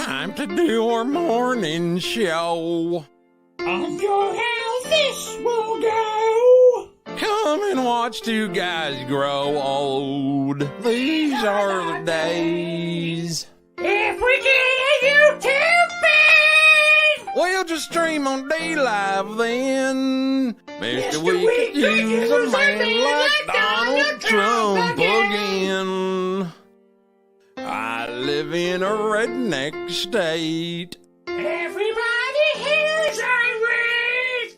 time to do our morning show. I know how this will go. Come and watch two guys grow old. These are the days. If we get a YouTube feed, We'll just stream on D-Live then. Mr. We could use a man like Donald Trump again. I live in a redneck state. everybody here's irate.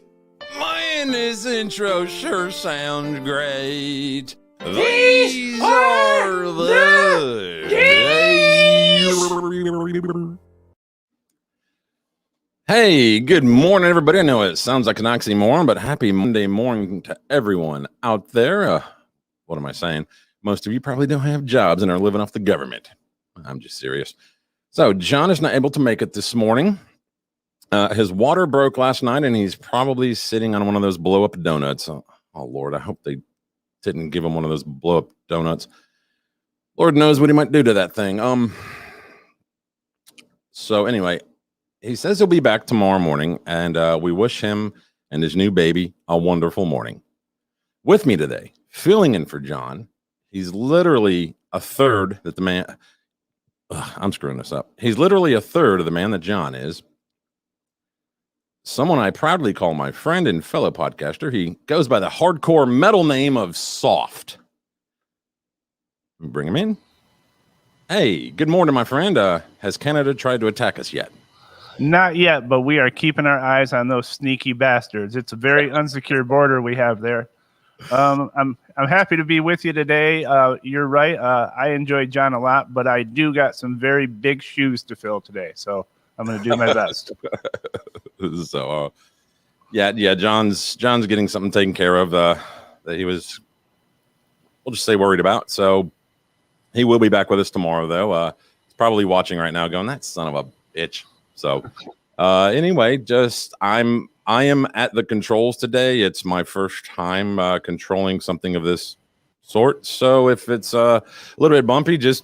Man, this intro sure sounds great. These are the days. Hey, good morning, everybody. I know it sounds like an oxymoron, but happy Monday morning to everyone out there. What am I saying? Most of you probably don't have jobs and are living off the government. I'm just serious. So John is not able to make it this morning. His water broke last night, and he's probably sitting on one of those blow-up donuts. Oh, Lord, I hope they didn't give him one of those blow-up donuts. Lord knows what he might do to that thing. So anyway, he says he'll be back tomorrow morning, and we wish him and his new baby a wonderful morning. With me today, filling in for John, he's literally a third that the man... I'm screwing this up. He's literally a third of the man that John is. Someone I proudly call my friend and fellow podcaster. He goes by the hardcore metal name of Soft. Bring him in. Hey, good morning, my friend. Has Canada tried to attack us yet? Not yet, but we are keeping our eyes on those sneaky bastards. It's a very unsecure border we have there. I'm happy to be with you today. You're right. I enjoyed John a lot, but I do got some very big shoes to fill today, so I'm going to do my best. So, yeah. John's getting something taken care of that he was, we'll just say, worried about. So he will be back with us tomorrow, though. He's probably watching right now, going, "That son of a bitch." So, anyway, I am at the controls today. It's my first time controlling something of this sort. So if it's a little bit bumpy, just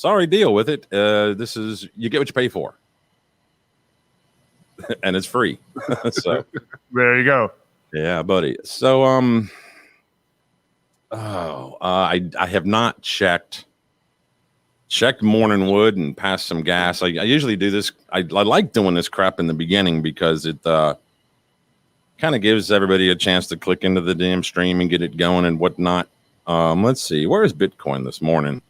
deal with it. This is, you get what you pay for. And it's free. So There you go. yeah, buddy. So I have not checked morning wood and passed some gas. I usually do this. I like doing this crap in the beginning because it kind of gives everybody a chance to click into the damn stream and get it going and whatnot. Let's see. Where is Bitcoin this morning?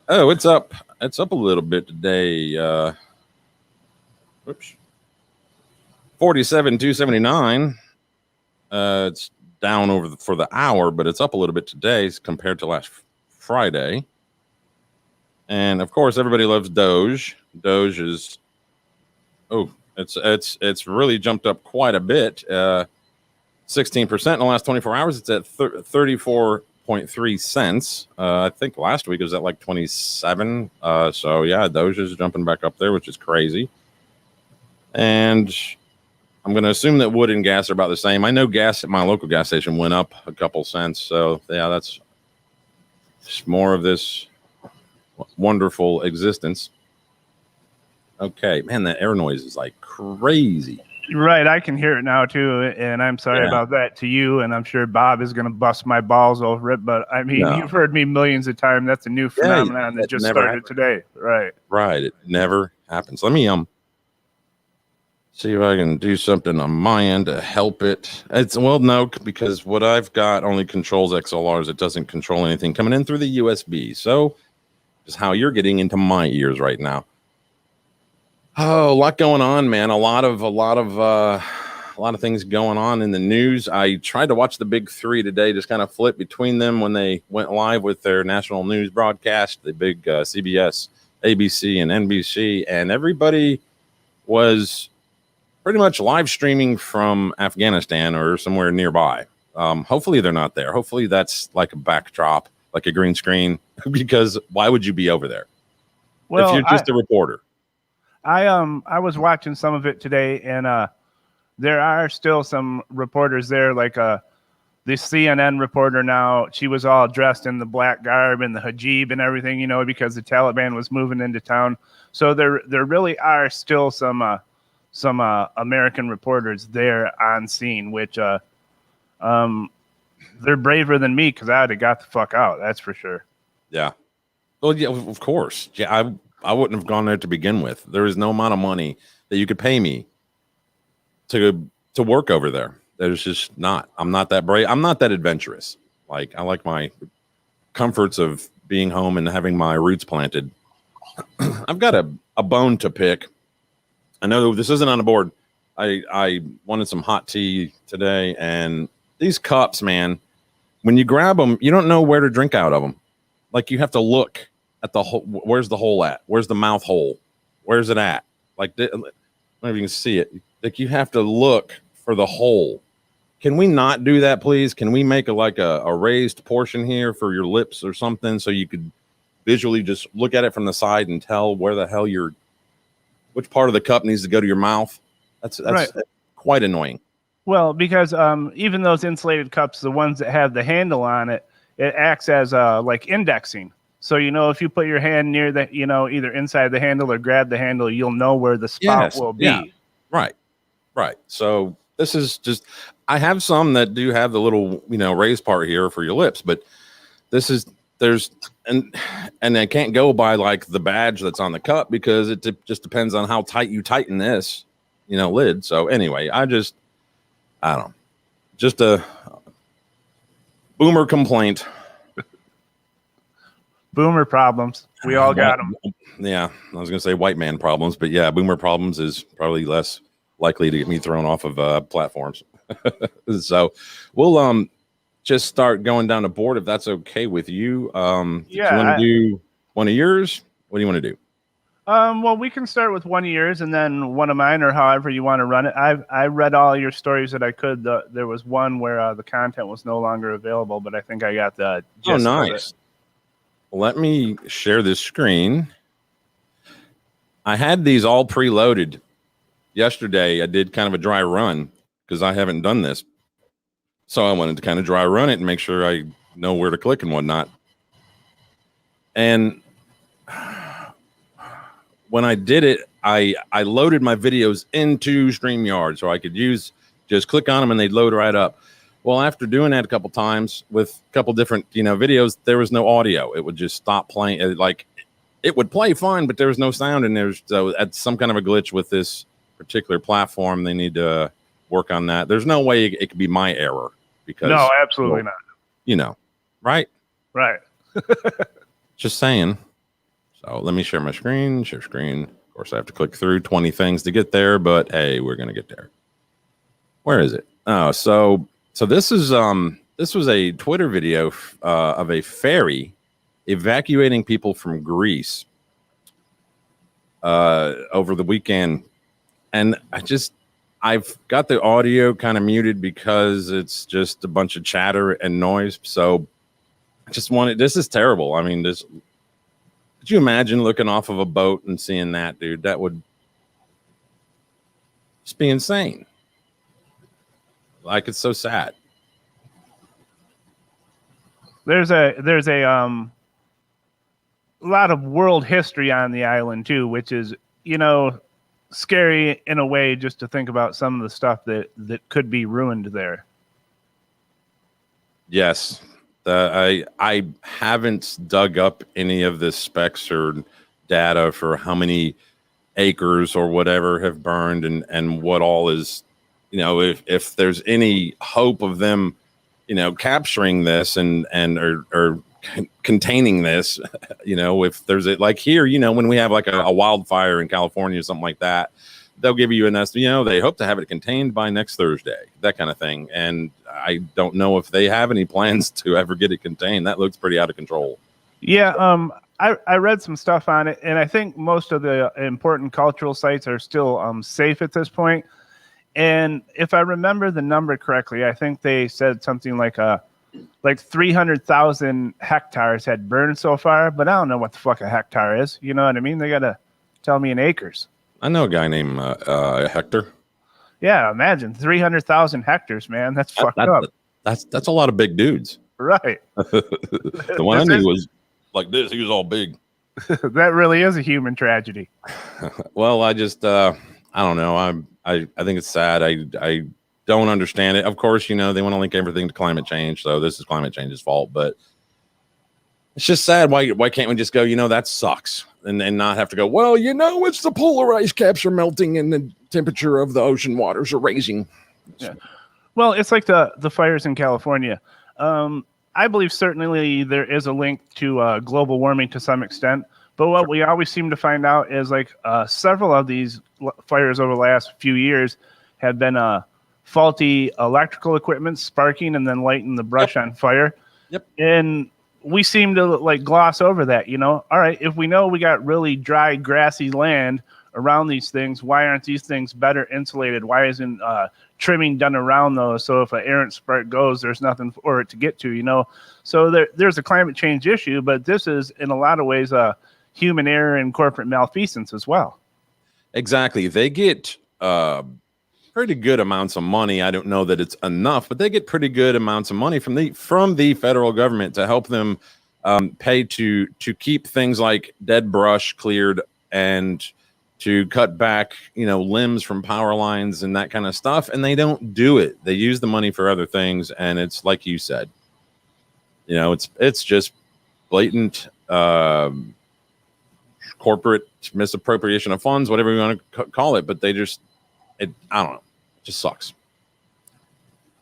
Oh, it's up. It's up a little bit today. Oops. 47,279. It's down for the hour, but it's up a little bit today compared to last Friday. And of course, everybody loves Doge. Doge is, it's really jumped up quite a bit. 16% in the last 24 hours. It's at 34.3 cents. I think last week it was at like 27. So yeah, Doge is jumping back up there, which is crazy. And I'm going to assume that wood and gas are about the same. I know gas at my local gas station went up a couple cents. So yeah, that's just more of this wonderful existence. Okay, man, that air noise is like crazy. Right, I can hear it now too, and I'm sorry about that to you, and I'm sure Bob is going to bust my balls over it, but I mean, You've heard me millions of times. That's a new phenomenon that just started today. Right, it never happens. Let me see if I can do something on my end to help it. No, because what I've got only controls XLRs. It doesn't control anything coming in through the USB. So is how you're getting into my ears right now. Oh, a lot going on, man. A lot of things going on in the news. I tried to watch the big three today, just kind of flip between them when they went live with their national news broadcast, the big CBS, ABC, and NBC, and everybody was pretty much live streaming from Afghanistan or somewhere nearby. Hopefully they're not there. Hopefully that's like a backdrop, like a green screen, because why would you be over there if you're just a reporter? I was watching some of it today, and there are still some reporters there, like the CNN reporter now, she was all dressed in the black garb and the hijab and everything, you know, because the Taliban was moving into town. So there really are still some American reporters there on scene, which they're braver than me because I would have got the fuck out. That's for sure. Yeah. Well, yeah, of course. Yeah, I wouldn't have gone there to begin with. There is no amount of money that you could pay me to work over there. There's just not. I'm not that brave. I'm not that adventurous. Like, I like my comforts of being home and having my roots planted. I've got a bone to pick. I know this isn't on the board. I wanted some hot tea today, and these cups, man, when you grab them, you don't know where to drink out of them. Like, you have to look at the hole. Where's the hole at? Where's the mouth hole? Where's it at? Like, I don't know if you can see it. Like, you have to look for the hole. Can we not do that, please? Can we make a raised portion here for your lips or something, so you could visually just look at it from the side and tell where the hell which part of the cup needs to go to your mouth? That's right. Quite annoying. Well, because even those insulated cups, the ones that have the handle on it, it acts as like indexing. So, you know, if you put your hand near the, you know, either inside the handle or grab the handle, you'll know where the spout will be. Yeah. Right. So this is just, I have some that do have the little, you know, raised part here for your lips, but and I can't go by like the badge that's on the cup because it just depends on how tight you tighten this, you know, lid. So anyway, I don't know, just a boomer complaint. Boomer problems. We all got them. Yeah. I was going to say white man problems, but yeah, boomer problems is probably less likely to get me thrown off of platforms. So we'll just start going down the board if that's okay with you. Yeah. You want to do one of yours? What do you want to do? Well, we can start with one of yours and then one of mine, or however you want to run it. I read all your stories that I could. There was one where the content was no longer available, but I think I got the gist. Oh, nice. Let me share this screen. I had these all preloaded. Yesterday, I did kind of a dry run because I haven't done this. So I wanted to kind of dry run it and make sure I know where to click and whatnot. And when I did it, I loaded my videos into StreamYard so I could just click on them and they'd load right up. Well, after doing that a couple times with a couple different, you know, videos, there was no audio. It would just stop playing. It would play fine, but there was no sound. And that's some kind of a glitch with this particular platform. They need to work on that. There's no way it could be my error because no, absolutely not. You know, right? Right. Just saying. So let me share my screen. Share screen. Of course, I have to click through 20 things to get there, but hey, we're gonna get there. Where is it? Oh, so this was a Twitter video of a ferry evacuating people from Greece over the weekend, and I've got the audio kind of muted because it's just a bunch of chatter and noise. So I just wanted. This is terrible. I mean, could you imagine looking off of a boat and seeing that, dude? That would just be insane. Like, it's so sad. There's a lot of world history on the island too, which is, you know, scary in a way just to think about some of the stuff that could be ruined there. Yes. I haven't dug up any of the specs or data for how many acres or whatever have burned and what all is, you know, if there's any hope of them, you know, capturing this and or containing this, you know, if there's like here, you know, when we have like a wildfire in California or something like that, they'll give you an estimate, you know, they hope to have it contained by next Thursday, that kind of thing. And I don't know if they have any plans to ever get it contained. That looks pretty out of control. Yeah. I read some stuff on it, and I think most of the important cultural sites are still safe at this point. And if I remember the number correctly, I think they said something like 300,000 hectares had burned so far, but I don't know what the fuck a hectare is. You know what I mean? They got to tell me in acres. I know a guy named Hector. Yeah, imagine 300,000 hectares, man. That's fucked up. That's a lot of big dudes. Right. The one I knew was like this. He was all big. That really is a human tragedy. Well, I just I don't know. I think it's sad. I don't understand it. Of course, they want to link everything to climate change, so this is climate change's fault. But it's just sad. Why can't we just go? That sucks, and not have to go. Well, it's the polar ice caps are melting, and the temperature of the ocean waters are raising. Yeah. Well, it's like the fires in California. I believe certainly there is a link to global warming to some extent. But what we always seem to find out is several of these fires over the last few years have been faulty electrical equipment sparking and then lighting the brush on fire. Yep. And we seem to gloss over that, All right, if we know we got really dry, grassy land around these things, why aren't these things better insulated? Why isn't trimming done around those, so if an errant spark goes, there's nothing for it to get to, So there's a climate change issue, but this is in a lot of ways human error and corporate malfeasance as well. Exactly. They get pretty good amounts of money. I don't know that it's enough, but they get pretty good amounts of money from the federal government to help them pay to keep things like dead brush cleared and to cut back, limbs from power lines and that kind of stuff. And they don't do it. They use the money for other things. And it's like you said, it's just blatant corporate misappropriation of funds, whatever you want to call it. But I don't know. It just sucks.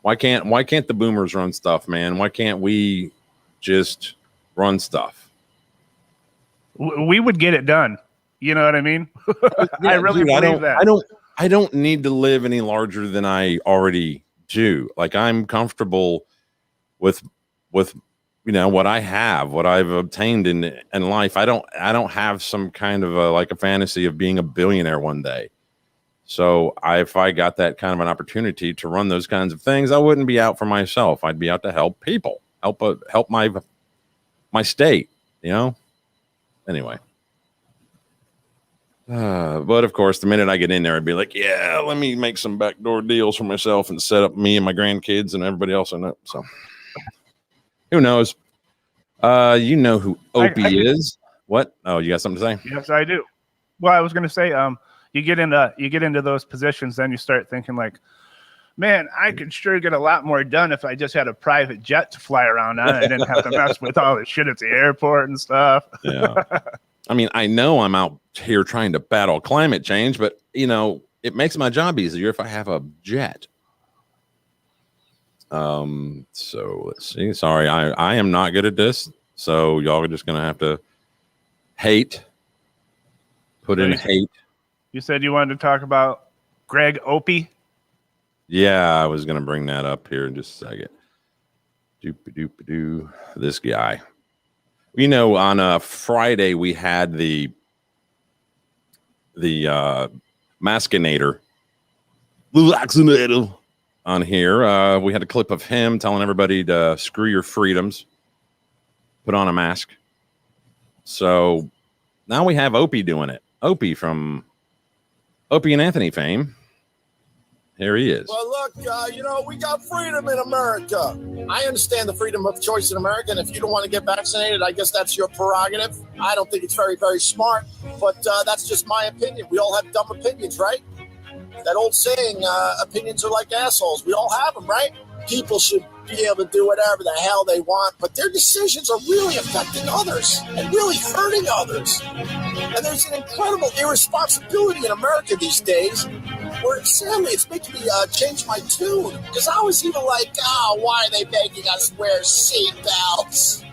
Why can't the boomers run stuff, man? Why can't we just run stuff? We would get it done. You know what I mean? Yeah, I really believe that. I don't need to live any larger than I already do. I'm comfortable with what I have, what I've obtained in life. I don't have some kind of a fantasy of being a billionaire one day. So if I got that kind of an opportunity to run those kinds of things, I wouldn't be out for myself. I'd be out to help people, help my state, Anyway. But of course, the minute I get in there, I'd be like, yeah, let me make some backdoor deals for myself and set up me and my grandkids and everybody else I know. So who knows? You know who Opie is. What? Oh, you got something to say? Yes, I do. Well, I was going to say, you get into those positions, then you start thinking man, I could sure get a lot more done if I just had a private jet to fly around on. I didn't have to mess with all this shit at the airport and stuff. Yeah. I mean, I know I'm out here trying to battle climate change, but it makes my job easier if I have a jet. So let's see. Sorry, I am not good at this. So y'all are just gonna have to put in hate. You said you wanted to talk about Greg Opie. Yeah, I was gonna bring that up here in just a second. Doop-a-doop-a-doo. This guy. On a Friday we had the Maskinator on here. We had a clip of him telling everybody to screw your freedoms, put on a mask. So now we have Opie doing it. Opie from Opie and Anthony fame. Here he is. Well, look, we got freedom in America. I understand the freedom of choice in America, and if you don't want to get vaccinated, I guess that's your prerogative. I don't think it's very, very smart, but that's just my opinion. We all have dumb opinions, right? That old saying, opinions are like assholes. We all have them, right? People should be able to do whatever the hell they want, but their decisions are really affecting others and really hurting others. And there's an incredible irresponsibility in America these days where, sadly, it's making me change my tune. Because I was even like, why are they making us wear seatbelts?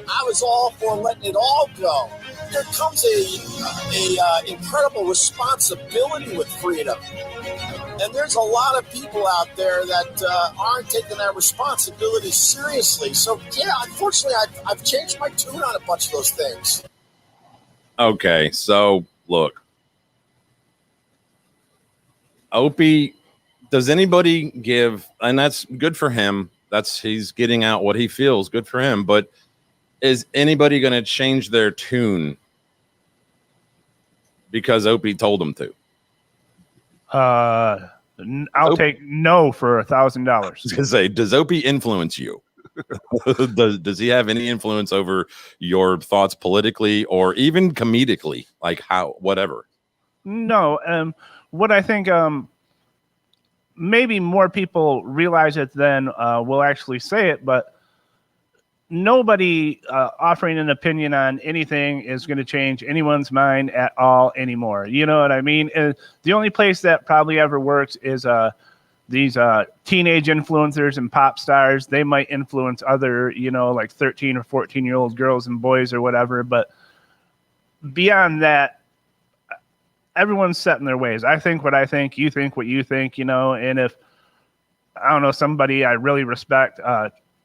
I was all for letting it all go. There comes a incredible responsibility with freedom. And there's a lot of people out there that aren't taking that responsibility seriously. So, yeah, unfortunately, I've changed my tune on a bunch of those things. Okay, so look. Opie, does anybody give, and that's good for him. He's getting out what he feels, good for him. But is anybody going to change their tune because Opie told them to? I'll take no for $1,000. To say, does Opie influence you? does he have any influence over your thoughts politically or even comedically, like how whatever? No. What I think maybe more people realize it than will actually say it, but nobody offering an opinion on anything is going to change anyone's mind at all anymore. You know what I mean? The only place that probably ever works is these teenage influencers and pop stars. They might influence other, like 13 or 14-year-old girls and boys or whatever. But beyond that, everyone's set in their ways. I think what I think, you think what you think, and if, I don't know, somebody I really respect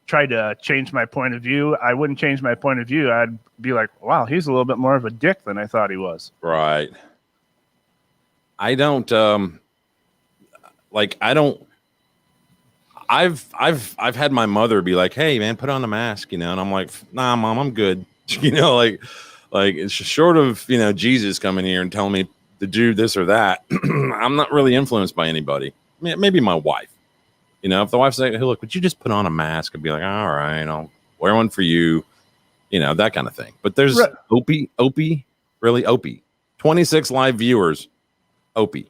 tried to change my point of view, I wouldn't change my point of view. I'd be like, wow, he's a little bit more of a dick than I thought he was. Right. I don't I've had my mother be like, hey man, put on a mask, and I'm like, nah, Mom, I'm good. Like it's short of, Jesus coming here and telling me to do this or that. I'm not really influenced by anybody. Maybe my wife. If the wife's like, hey, look, would you just put on a mask? I'd be like, all right, I'll wear one for you, that kind of thing. But there's right. Opie, 26 live viewers, Opie.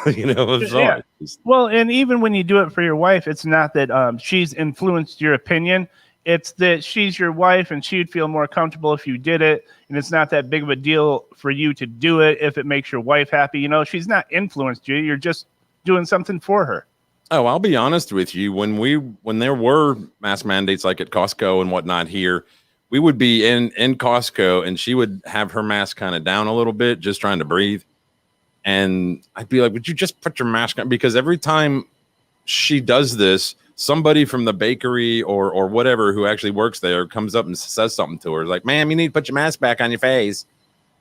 Yeah. Well, and even when you do it for your wife, it's not that she's influenced your opinion. It's that she's your wife and she'd feel more comfortable if you did it. And it's not that big of a deal for you to do it if it makes your wife happy. She's not influenced you. You're just doing something for her. Oh, I'll be honest with you. When there were mask mandates like at Costco and whatnot here, we would be in Costco and she would have her mask kind of down a little bit, just trying to breathe. And I'd be like, would you just put your mask on? Because every time she does this, somebody from the bakery or whatever who actually works there comes up and says something to her. Like, ma'am, you need to put your mask back on your face.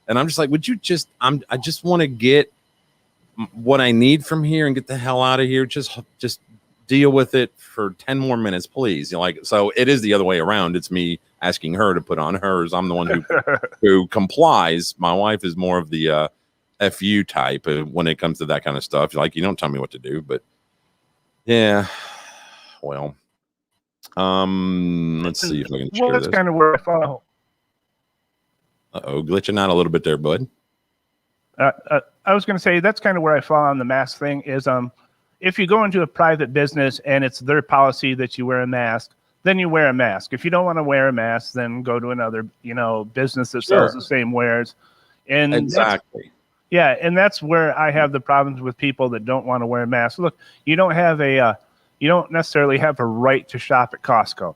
And I'm just like, would you just, I just want to get what I need from here and get the hell out of here. Just deal with it for 10 more minutes, please. So it is the other way around. It's me asking her to put on hers. I'm the one who complies. My wife is more of the FU type when it comes to that kind of stuff. Like, you don't tell me what to do, but yeah. Well, let's see if I can share that's this. kind of where I follow. Glitching out a little bit there, bud. I was going to say that's kind of where I fall on the mask thing is if you go into a private business and it's their policy that you wear a mask, then you wear a mask. If you don't want to wear a mask, then go to another, business that sells the same wares. And exactly. Yeah, and that's where I have the problems with people that don't want to wear a mask. Look, you don't necessarily have a right to shop at Costco.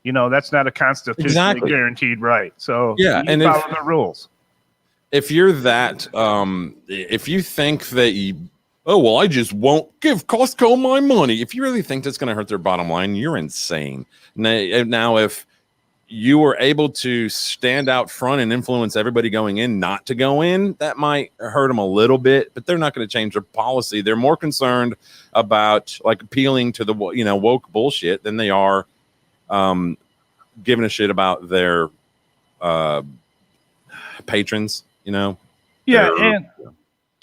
That's not a constitutionally guaranteed right. So yeah, you follow the rules. If you're that, if you think that I just won't give Costco my money. If you really think that's going to hurt their bottom line, you're insane. Now, if you were able to stand out front and influence everybody going in not to go in, that might hurt them a little bit, but they're not going to change their policy. They're more concerned about appealing to the, woke bullshit than they are giving a shit about their patrons, Yeah.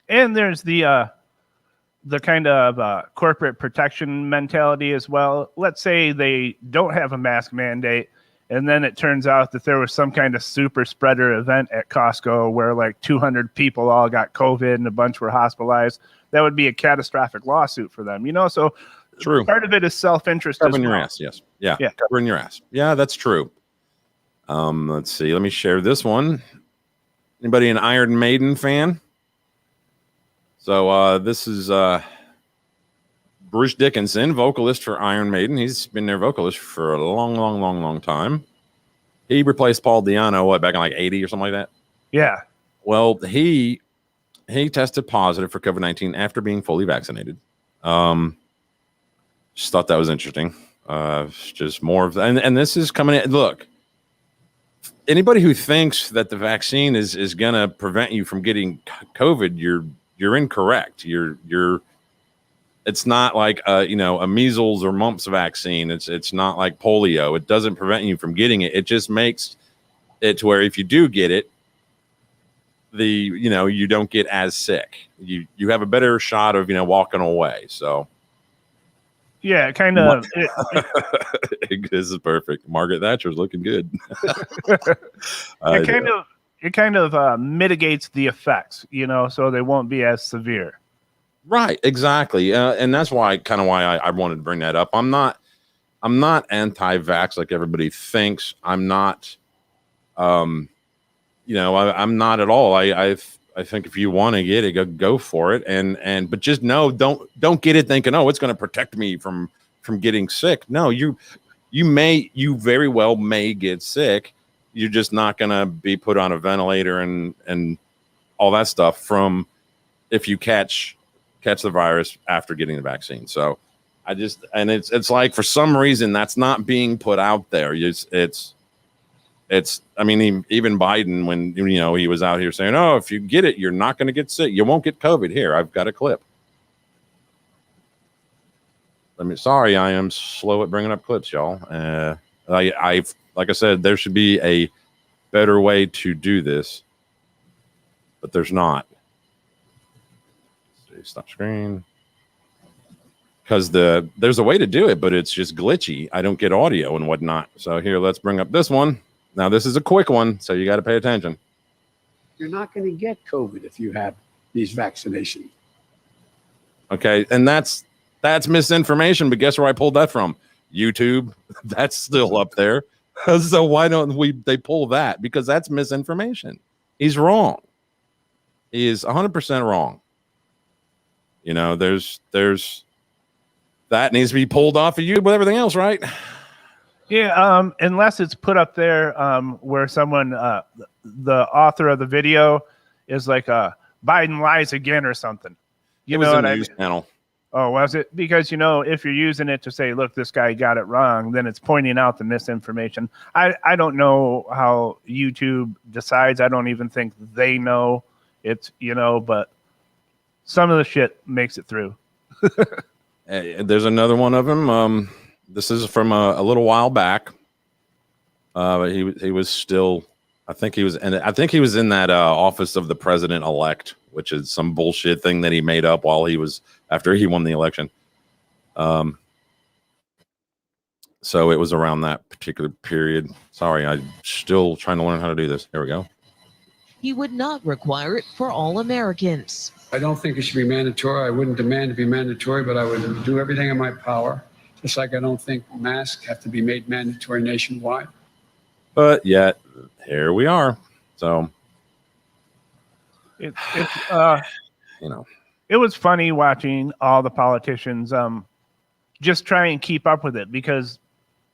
And there's the kind of corporate protection mentality as well. Let's say they don't have a mask mandate, and then it turns out that there was some kind of super spreader event at Costco where like 200 people all got COVID and a bunch were hospitalized. That would be a catastrophic lawsuit for them, So true. Part of it is self-interest. Covering your ass, yes. Yeah, covering your ass. Yeah, that's true. Let's see. Let me share this one. Anybody an Iron Maiden fan? So this is Bruce Dickinson, vocalist for Iron Maiden. He's been their vocalist for a long time. He replaced Paul Di'Anno, back in like 80 or something like that? Yeah. Well, he tested positive for COVID-19 after being fully vaccinated. Just thought that was interesting. Just more of that. And this is coming in. Look, anybody who thinks that the vaccine is going to prevent you from getting COVID, you're incorrect. It's not like a measles or mumps vaccine. It's not like polio. It doesn't prevent you from getting it. It just makes it to where if you do get it, you don't get as sick. You have a better shot of walking away. So yeah, kind of. this is perfect. Margaret Thatcher's looking good. It kind of mitigates the effects, so they won't be as severe. Right, exactly, and that's why I wanted to bring that up. I'm not anti-vax like everybody thinks. I'm not. I'm not at all. I think if you want to get it, go for it, but just don't get it thinking, oh, it's going to protect me from getting sick. No, you very well may get sick. You're just not going to be put on a ventilator and all that stuff from if you catch the virus after getting the vaccine. So it's like, for some reason that's not being put out there. I mean, even Biden, when he was out here saying, oh, if you get it, you're not going to get sick. You won't get COVID. Here, I've got a clip. Sorry, I am slow at bringing up clips, y'all. I've like I said, there should be a better way to do this, but there's not. Stop screen. Because there's a way to do it, but it's just glitchy. I don't get audio and whatnot. So here, let's bring up this one. Now, this is a quick one, so you got to pay attention. You're not going to get COVID if you have these vaccinations. Okay, and that's misinformation, but guess where I pulled that from? YouTube. That's still up there. So why don't they pull that? Because that's misinformation. He's wrong. He is 100% wrong. There's that needs to be pulled off of you with everything else, right? Yeah, unless it's put up there where someone, the author of the video is like, Biden lies again or something. It was a news channel. Oh, was it? Because, if you're using it to say, look, this guy got it wrong, then it's pointing out the misinformation. I don't know how YouTube decides. I don't even think they know. It's, but some of the shit makes it through. There's another one of them. This is from a little while back. But he was still, I think he was in that office of the president-elect, which is some bullshit thing that he made up after he won the election. So it was around that particular period. Sorry, I'm still trying to learn how to do this. Here we go. He would not require it for all Americans. I don't think it should be mandatory. I wouldn't demand to be mandatory, but I would do everything in my power. Just like I don't think masks have to be made mandatory nationwide. But yet, here we are. So, it was funny watching all the politicians just try and keep up with it because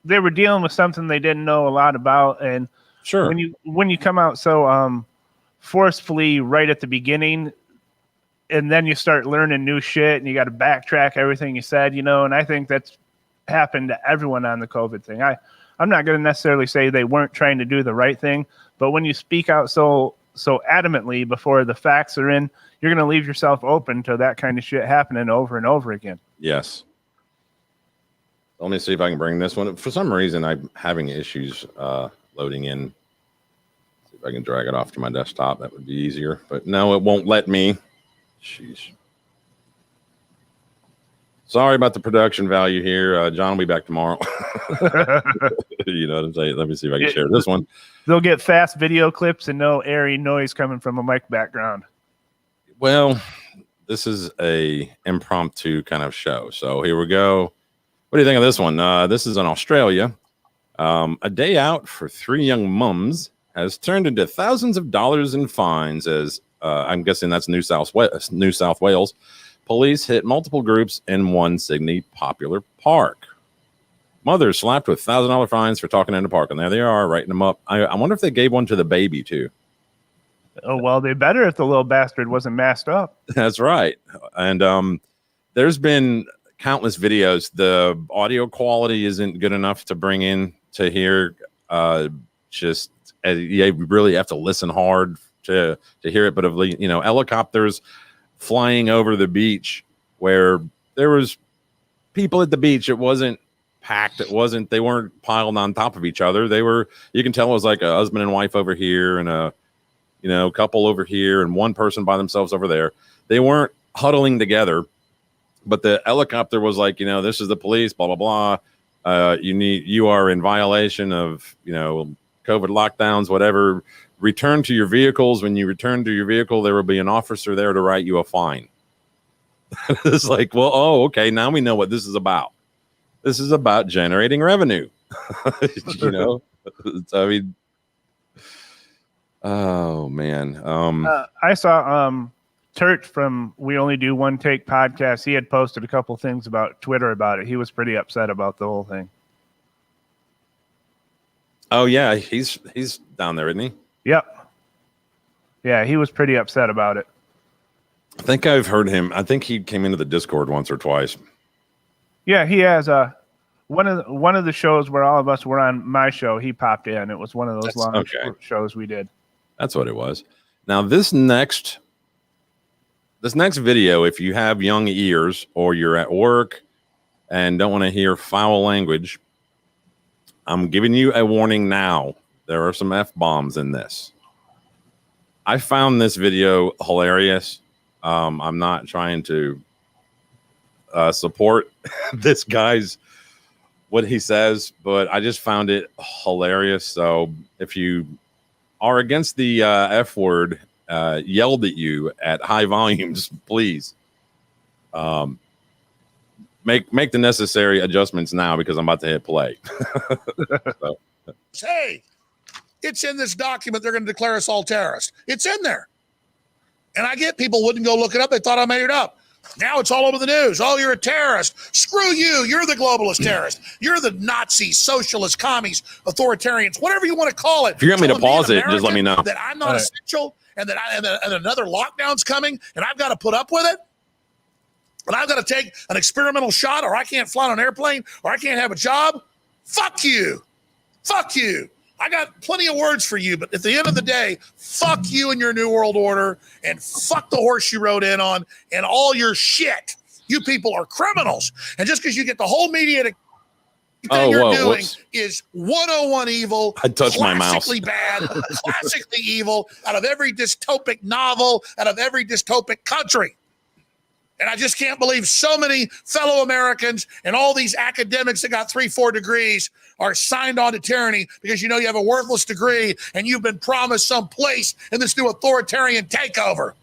they were dealing with something they didn't know a lot about. And sure, when you come out so forcefully right at the beginning, and then you start learning new shit, and you got to backtrack everything you said, and I think that's happened to everyone on the COVID thing. I'm not going to necessarily say they weren't trying to do the right thing, but when you speak out so adamantly before the facts are in, you're going to leave yourself open to that kind of shit happening over and over again. Yes. Let me see if I can bring this one. For some reason, I'm having issues loading in. See if I can drag it off to my desktop. That would be easier, but no, it won't let me. Sheesh. Sorry about the production value here. John will be back tomorrow. You know what I'm saying? Let me see if I can share this one. They'll get fast video clips and no airy noise coming from a mic background. Well, this is a impromptu kind of show. So here we go. What do you think of this one? This is in Australia. A day out for 3 young mums has turned into thousands of dollars in fines as I'm guessing that's New South Wales. Police hit multiple groups in one Sydney popular park. Mothers slapped with $1,000 fines for talking in the park, and there they are, writing them up. I wonder if they gave one to the baby too. Oh well, they better if the little bastard wasn't masked up. That's right. And there's been countless videos. The audio quality isn't good enough to bring in to hear. You really have to listen hard to hear it. But helicopters flying over the beach where there was people at the beach. It wasn't packed. They weren't piled on top of each other. You can tell it was like a husband and wife over here and a you know, a couple over here and one person by themselves over there. They weren't huddling together, but the helicopter was like, you know, this is the police, blah, blah, blah. You are in violation of, you know, COVID lockdowns, whatever. Return to your vehicles. When you return to your vehicle, there will be an officer there to write you a fine. It's like, well, oh, okay. Now we know what this is about. This is about generating revenue. You know, I mean, oh man. I saw Turt from We Only Do One Take podcast. He had posted a couple things about Twitter about it. He was pretty upset about the whole thing. Oh yeah, he's down there, isn't he? Yep. Yeah, he was pretty upset about it. I think I've heard him. I think he came into the Discord once or twice. Yeah, he has one of the shows where all of us were on my show. He popped in. It was one of those long shows we did. That's what it was. Now this next video, if you have young ears or you're at work and don't want to hear foul language, I'm giving you a warning now. There are some F-bombs in this. I found this video hilarious. I'm not trying to support this guy's what he says, but I just found it hilarious. So if you are against the F word yelled at you at high volumes, please make the necessary adjustments now because I'm about to hit play. So. Hey, it's in this document. They're going to declare us all terrorists. It's in there. And I get people wouldn't go look it up. They thought I made it up. Now it's all over the news. Oh, you're a terrorist. Screw you. You're the globalist terrorist. You're the Nazi, socialist, commies, authoritarians, whatever you want to call it. If you want me to pause it, just let me know. That I'm not essential and that and another lockdown's coming and I've got to put up with it. And I've got to take an experimental shot or I can't fly on an airplane or I can't have a job. Fuck you. Fuck you. I got plenty of words for you, but at the end of the day, fuck you and your New World Order and fuck the horse you rode in on and all your shit. You people are criminals. And just because you get the whole media to you're doing is 101 evil. I touched my mouse. Classically bad, classically evil, out of every dystopic novel, out of every dystopic country. And I just can't believe so many fellow Americans and all these academics that got 3-4 degrees are signed on to tyranny because you know you have a worthless degree and you've been promised some place in this new authoritarian takeover.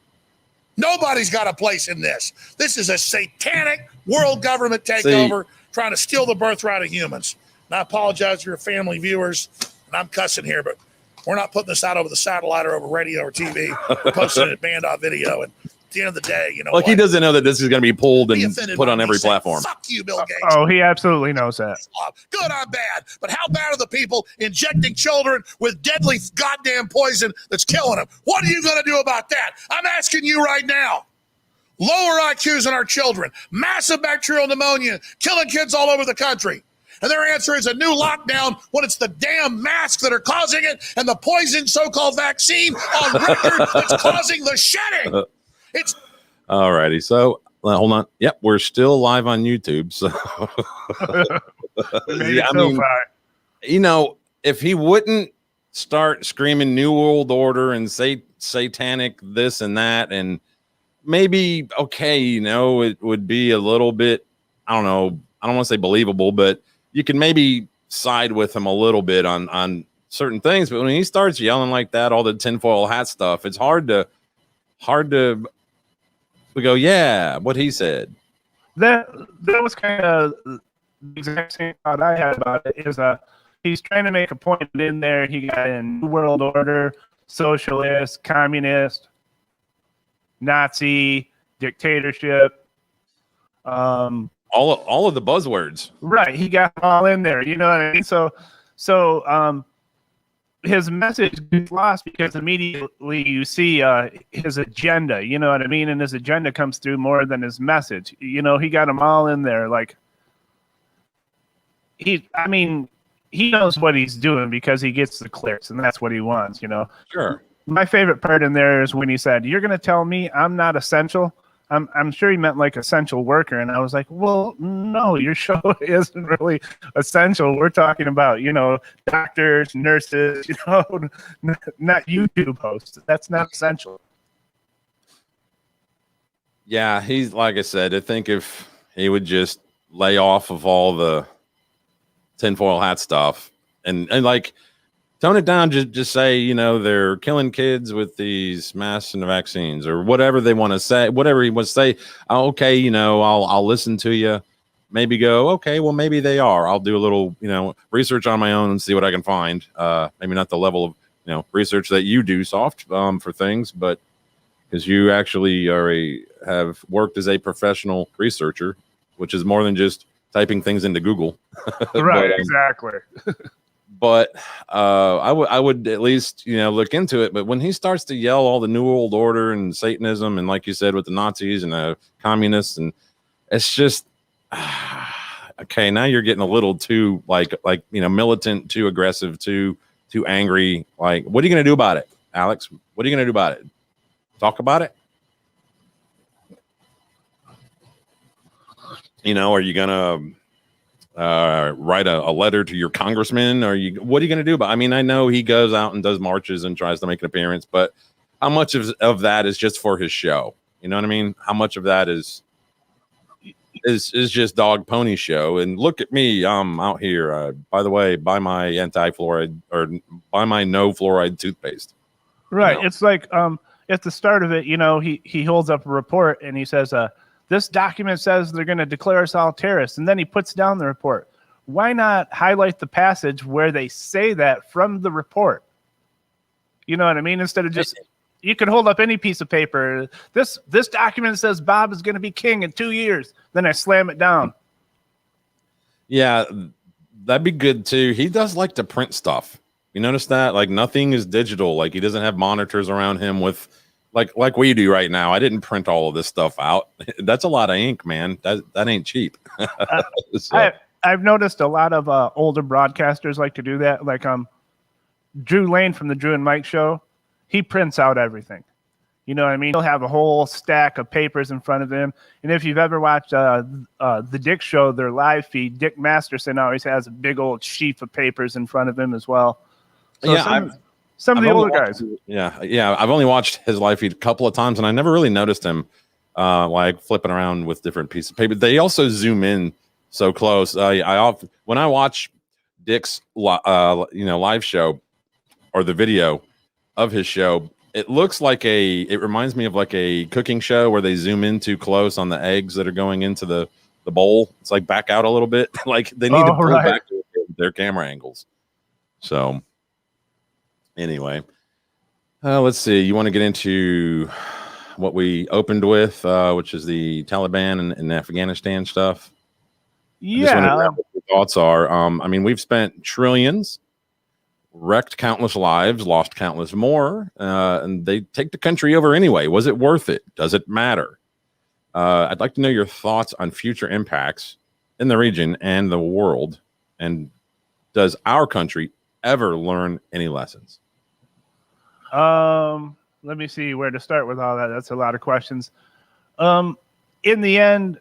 Nobody's got a place in this. This is a satanic world government takeover trying to steal the birthright of humans. And I apologize to your family viewers, and I'm cussing here, but we're not putting this out over the satellite or over radio or TV. We're posting it at band.video. And at the end of the day, you know, like he doesn't know that this is going to be pulled and put on every platform. Fuck you, Bill Gates. Oh, he absolutely knows that. Good, I'm bad. But how bad are the people injecting children with deadly goddamn poison that's killing them? What are you going to do about that? I'm asking you right now. Lower IQs in our children, massive bacterial pneumonia, killing kids all over the country. And their answer is a new lockdown when it's the damn masks that are causing it and the poison so-called vaccine on record that's causing the shedding. It's all righty. So hold on. Yep, we're still live on YouTube. So I mean, you know, if he wouldn't start screaming New World Order and say satanic this and that, and maybe okay, you know, it would be a little bit. I don't know. I don't want to say believable, but you can maybe side with him a little bit on certain things. But when he starts yelling like that, all the tinfoil hat stuff, it's hard to go, yeah, what he said. That was kind of the exact same thought I had about it. Is he's trying to make a point in there. He got in New World Order, socialist, communist, Nazi, dictatorship. All of the buzzwords. Right, he got them all in there. You know what I mean? So his message gets lost because immediately you see his agenda, you know what I mean? And his agenda comes through more than his message. You know, he got them all in there. Like, he knows what he's doing because he gets the clicks, and that's what he wants, you know? Sure. My favorite part in there is when he said, "You're going to tell me I'm not essential? I'm sure he meant like essential worker. And I was like, well, no, your show isn't really essential. We're talking about, doctors, nurses, not YouTube hosts. That's not essential. Yeah, he's like I said, I think if he would just lay off of all the tinfoil hat stuff and like tone it down, just say, they're killing kids with these masks and the vaccines or whatever they want to say, whatever he wants to say. Okay, I'll listen to you. Maybe go, okay, well, maybe they are. I'll do a little, research on my own and see what I can find. Maybe not the level of, research that you do, Soft, for things, but because you actually have worked as a professional researcher, which is more than just typing things into Google. Right, exactly. But I would at least, look into it. But when he starts to yell all the New World Order and Satanism, and like you said, with the Nazis and the communists, and it's just, okay, now you're getting a little too like militant, too aggressive, too angry. Like, what are you going to do about it, Alex? What are you going to do about it? Talk about it? Are you going to write a letter to your congressman? What are you going to do about? I mean, I know he goes out and does marches and tries to make an appearance, but how much of that is just for his show? You know what I mean? How much of that is just dog pony show? And look at me, I'm out here. By the way, buy my anti-fluoride or buy my no fluoride toothpaste. Right. It's like at the start of it, he holds up a report and he says, this document says they're going to declare us all terrorists. And then he puts down the report. Why not highlight the passage where they say that from the report? You know what I mean? Instead of just, you can hold up any piece of paper. This document says Bob is going to be king in 2 years. Then I slam it down. Yeah, that'd be good too. He does like to print stuff. You notice that? Like nothing is digital. Like he doesn't have monitors around him with like we do right now. I didn't print all of this stuff out. That's a lot of ink, man. That ain't cheap. So. I've noticed a lot of older broadcasters like to do that. Like Drew Lane from the Drew and Mike show, he prints out everything. You know what I mean? He'll have a whole stack of papers in front of him. And if you've ever watched the Dick show, their live feed, Dick Masterson always has a big old sheaf of papers in front of him as well. So yeah, some of the older guys. Yeah. I've only watched his live feed a couple of times, and I never really noticed him like flipping around with different pieces of paper. They also zoom in so close. When I watch Dick's live show or the video of his show, it looks like it reminds me of like a cooking show where they zoom in too close on the eggs that are going into the bowl. It's like back out a little bit. Like they need to pull back their camera angles. So anyway, let's see. You want to get into what we opened with, which is the Taliban and Afghanistan stuff? Yeah. What your thoughts are. I mean, we've spent trillions, wrecked countless lives, lost countless more, and they take the country over anyway. Was it worth it? Does it matter? I'd like to know your thoughts on future impacts in the region and the world. And does our country ever learn any lessons? Let me see where to start with all that. That's a lot of questions. In the end,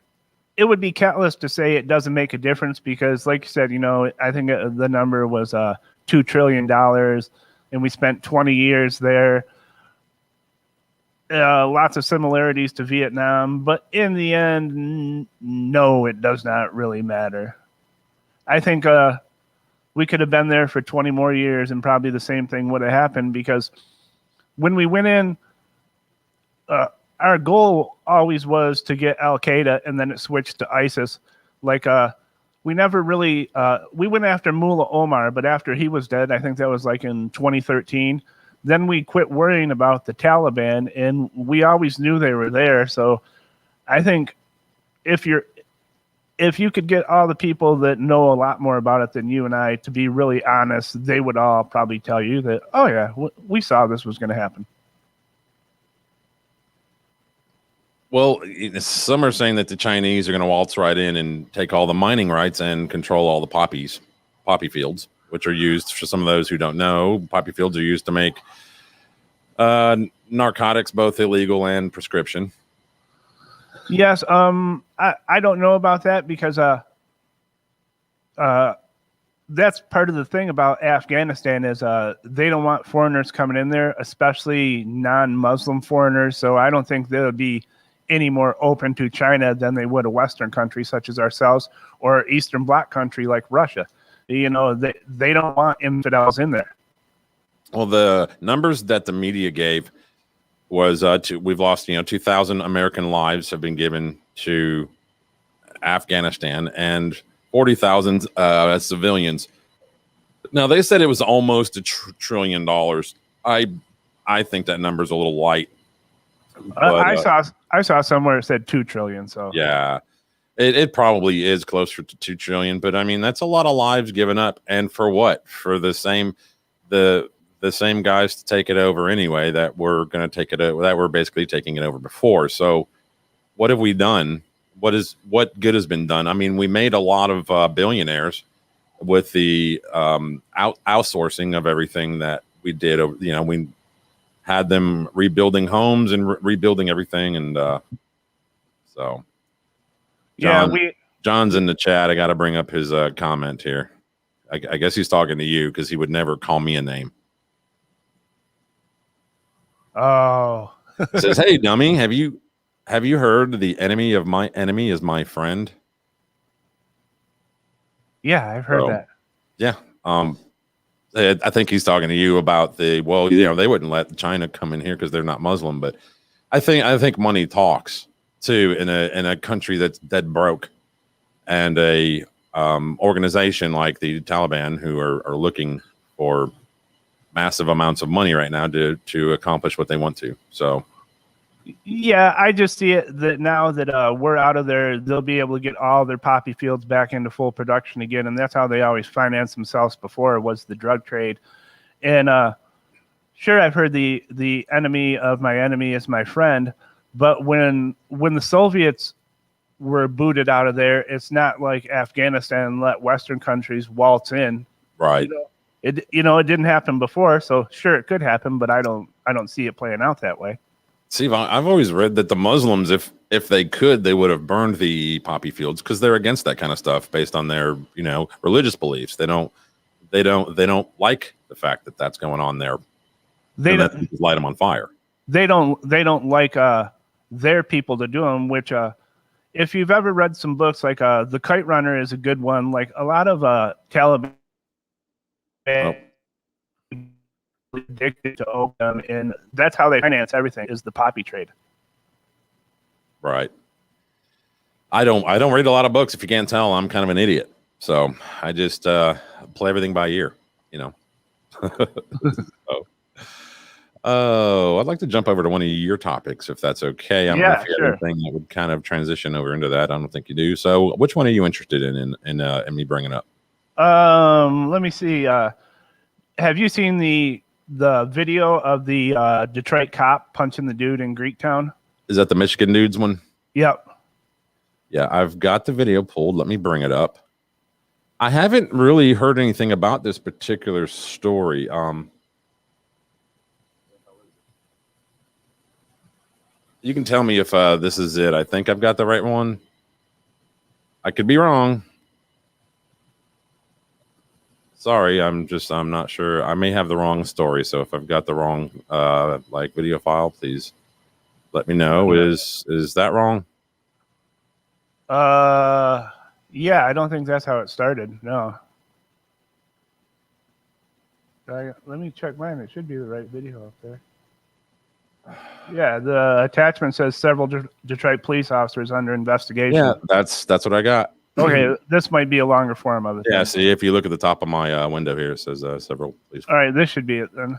it would be countless to say it doesn't make a difference because, like you said, I think the number was $2 trillion, and we spent 20 years there. Lots of similarities to Vietnam, but in the end, no, it does not really matter. I think we could have been there for 20 more years and probably the same thing would have happened because when we went in, our goal always was to get Al-Qaeda, and then it switched to ISIS. Like, we never really, we went after Mullah Omar, but after he was dead, I think that was like in 2013, then we quit worrying about the Taliban, and we always knew they were there. So I think if you could get all the people that know a lot more about it than you and I to be really honest, they would all probably tell you that, oh yeah, we saw this was going to happen. Well, some are saying that the Chinese are going to waltz right in and take all the mining rights and control all the poppy fields, which are used, for some of those who don't know, poppy fields are used to make narcotics, both illegal and prescription. Yes. I don't know about that because that's part of the thing about Afghanistan is they don't want foreigners coming in there, especially non-Muslim foreigners. So I don't think they'll be any more open to China than they would a Western country such as ourselves or Eastern Bloc country like Russia. You know, they don't want infidels in there. Well, the numbers that the media gave was we've lost 2,000 American lives have been given to Afghanistan and 40,000 as civilians. Now they said it was almost $1 trillion. I think that number's a little light. But, I saw somewhere it said 2 trillion. So yeah, it probably is closer to 2 trillion. But I mean, that's a lot of lives given up, and for what? For the same guys to take it over anyway that were going to take it over, that were basically taking it over before. So what have we done? What good has been done? I mean, we made a lot of billionaires with the outsourcing of everything that we did. We had them rebuilding homes and rebuilding everything. And so John's in the chat. I got to bring up his comment here. I guess he's talking to you because he would never call me a name. Oh, Says, "Hey, dummy, have you heard the enemy of my enemy is my friend?" Yeah, I've heard that. Yeah. I think he's talking to you about they wouldn't let China come in here because they're not Muslim, but I think money talks too in a country that's dead broke, and a organization like the Taliban who are looking for massive amounts of money right now to accomplish what they want to. So yeah, I just see it that now that we're out of there, they'll be able to get all their poppy fields back into full production again, and that's how they always financed themselves before, was the drug trade. And sure, I've heard the enemy of my enemy is my friend, but when the Soviets were booted out of there, it's not like Afghanistan let Western countries waltz in. Right. It didn't happen before, so sure it could happen, but I don't see it playing out that way. Steve, I've always read that the Muslims, if they could, they would have burned the poppy fields because they're against that kind of stuff based on their religious beliefs. They don't like the fact that that's going on there. They don't light them on fire. They don't like their people to do them. Which if you've ever read some books like The Kite Runner is a good one. Like a lot of Taliban. Addicted to opium, and that's how they finance everything, is the poppy trade. Right. I don't read a lot of books. If you can't tell, I'm kind of an idiot, so I just play everything by ear, I'd like to jump over to one of your topics, if that's okay. I don't know if you have anything that would kind of transition over into that. I don't think you do. So which one are you interested in me bringing up? Let me see. Have you seen the video of the Detroit cop punching the dude in Greektown? Is that the Michigan dudes one? Yep. Yeah, I've got the video pulled. Let me bring it up. I haven't really heard anything about this particular story. You can tell me if this is it. I think I've got the right one. I could be wrong. Sorry, I'm not sure. I may have the wrong story. So if I've got the wrong video file, please let me know. Is that wrong? Yeah, I don't think that's how it started. No. Let me check mine. It should be the right video up there. Yeah, the attachment says several Detroit police officers under investigation. Yeah, that's what I got. Okay, this might be a longer form of it. Yeah, see, if you look at the top of my window here, it says several police. All right, this should be it then.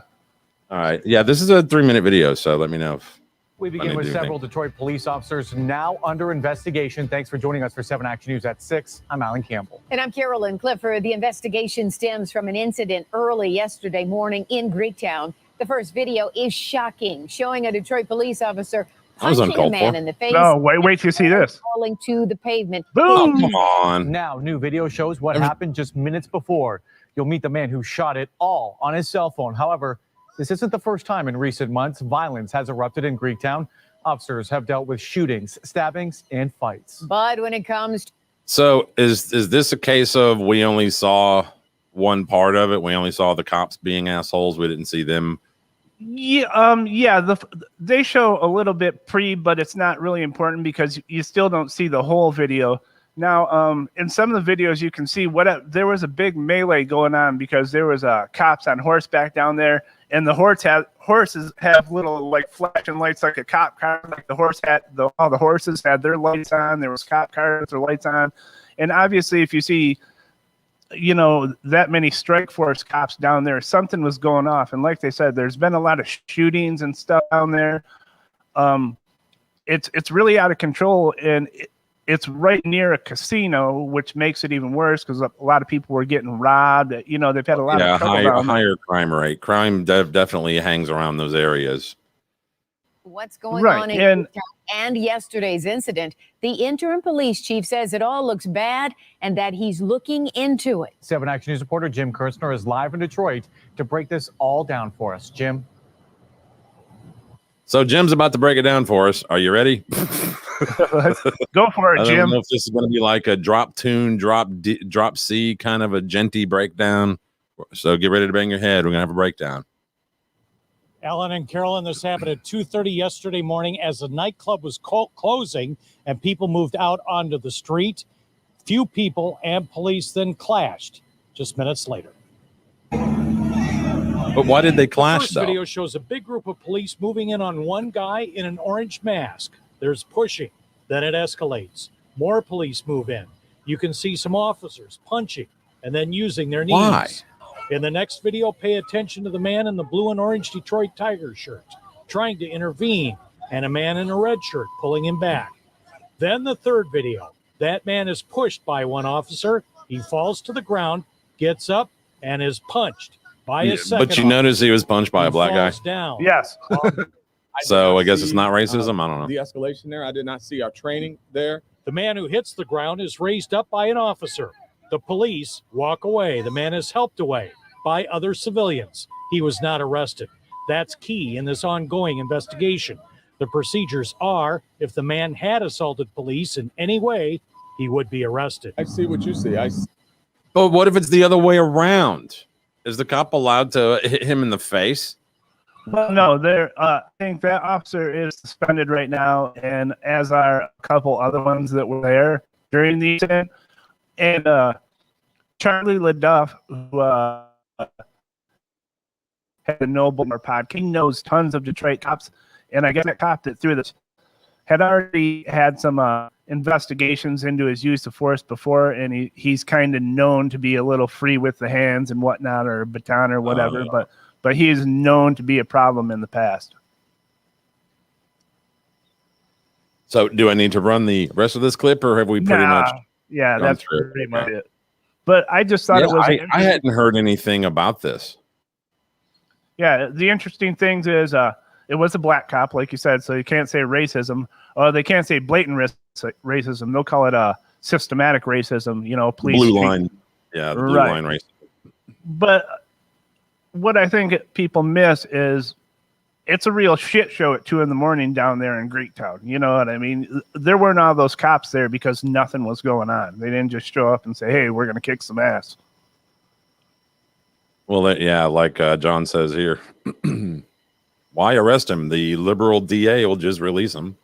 All right. Yeah, this is a 3-minute video, so let me know if we begin with several Detroit police officers now under investigation. Thanks for joining us for 7 Action News at 6. I'm Alan Campbell. And I'm Carolyn Clifford. The investigation stems from an incident early yesterday morning in Greektown. The first video is shocking, showing a Detroit police officer punching a man in the face. No, wait till you see this. Falling to the pavement. Boom! Oh, come on. Now, new video shows what happened just minutes before. You'll meet the man who shot it all on his cell phone. However, this isn't the first time in recent months violence has erupted in Greektown. Officers have dealt with shootings, stabbings, and fights. But when it comes So is this a case of we only saw one part of it? We only saw the cops being assholes. We didn't see them. Yeah. They show a little bit but it's not really important because you still don't see the whole video. Now, in some of the videos, you can see there was a big melee going on because there was cops on horseback down there, and the horses have little like flashing lights like a cop car. Like the horse had all the horses had their lights on. There was cop cars with their lights on, and obviously, if you see, that many strike force cops down there, something was going off. And like they said, there's been a lot of shootings and stuff down there. It's really out of control, and it's right near a casino, which makes it even worse because a lot of people were getting robbed. They've had a lot of higher crime rate. Crime definitely hangs around those areas. what's going on in Greektown and yesterday's incident, the interim police chief says it all looks bad and that he's looking into it. 7 Action News reporter Jim Kirstner is live in Detroit to break this all down for us. Jim. So Jim's about to break it down for us. Are you ready? Let's go for it, Jim. I don't know if this is going to be like a drop tune, drop C kind of a genty breakdown. So get ready to bang your head. We're going to have a breakdown. Alan and Carolyn, this happened at 2:30 yesterday morning as the nightclub was closing and people moved out onto the street. Few people and police then clashed just minutes later. But why did they clash, The though? video shows a big group of police moving in on one guy in an orange mask. There's pushing. Then it escalates. More police move in. You can see some officers punching and then using their knees. Why? In the next video, pay attention to the man in the blue and orange Detroit Tigers shirt trying to intervene and a man in a red shirt pulling him back. Then the third video. That man is pushed by one officer. He falls to the ground, gets up, and is punched by a second But you notice he was punched by a black guy. down. Yes. So I guess it's not racism. I don't know. The escalation there. I did not see our training there. The man who hits the ground is raised up by an officer. The police walk away. The man is helped away by other civilians. He was not arrested. That's key in this ongoing investigation. The procedures are, if the man had assaulted police in any way, he would be arrested. I see what you see. But what if it's the other way around? Is the cop allowed to hit him in the face? Well, no, I think that officer is suspended right now, and as are a couple other ones that were there during the incident. And Charlie LaDuff, who had the Noble podcast, he knows tons of Detroit cops, and I guess that cop that threw this had already had some investigations into his use of force before, and he's kind of known to be a little free with the hands and whatnot, or baton or whatever, but he is known to be a problem in the past. So do I need to run the rest of this clip, or have we pretty much? Yeah, that's pretty much it. But I just thought it was. I hadn't heard anything about this. Yeah, the interesting things is it was a black cop, like you said, so you can't say racism. They can't say blatant racism. They'll call it systematic racism. Police blue line. Yeah, the blue line racism. But what I think people miss is it's a real shit show at 2 a.m. down there in Greektown. You know what I mean? There weren't all those cops there because nothing was going on. They didn't just show up and say, "Hey, we're going to kick some ass." Well, like John says here, why arrest him? The liberal DA will just release him.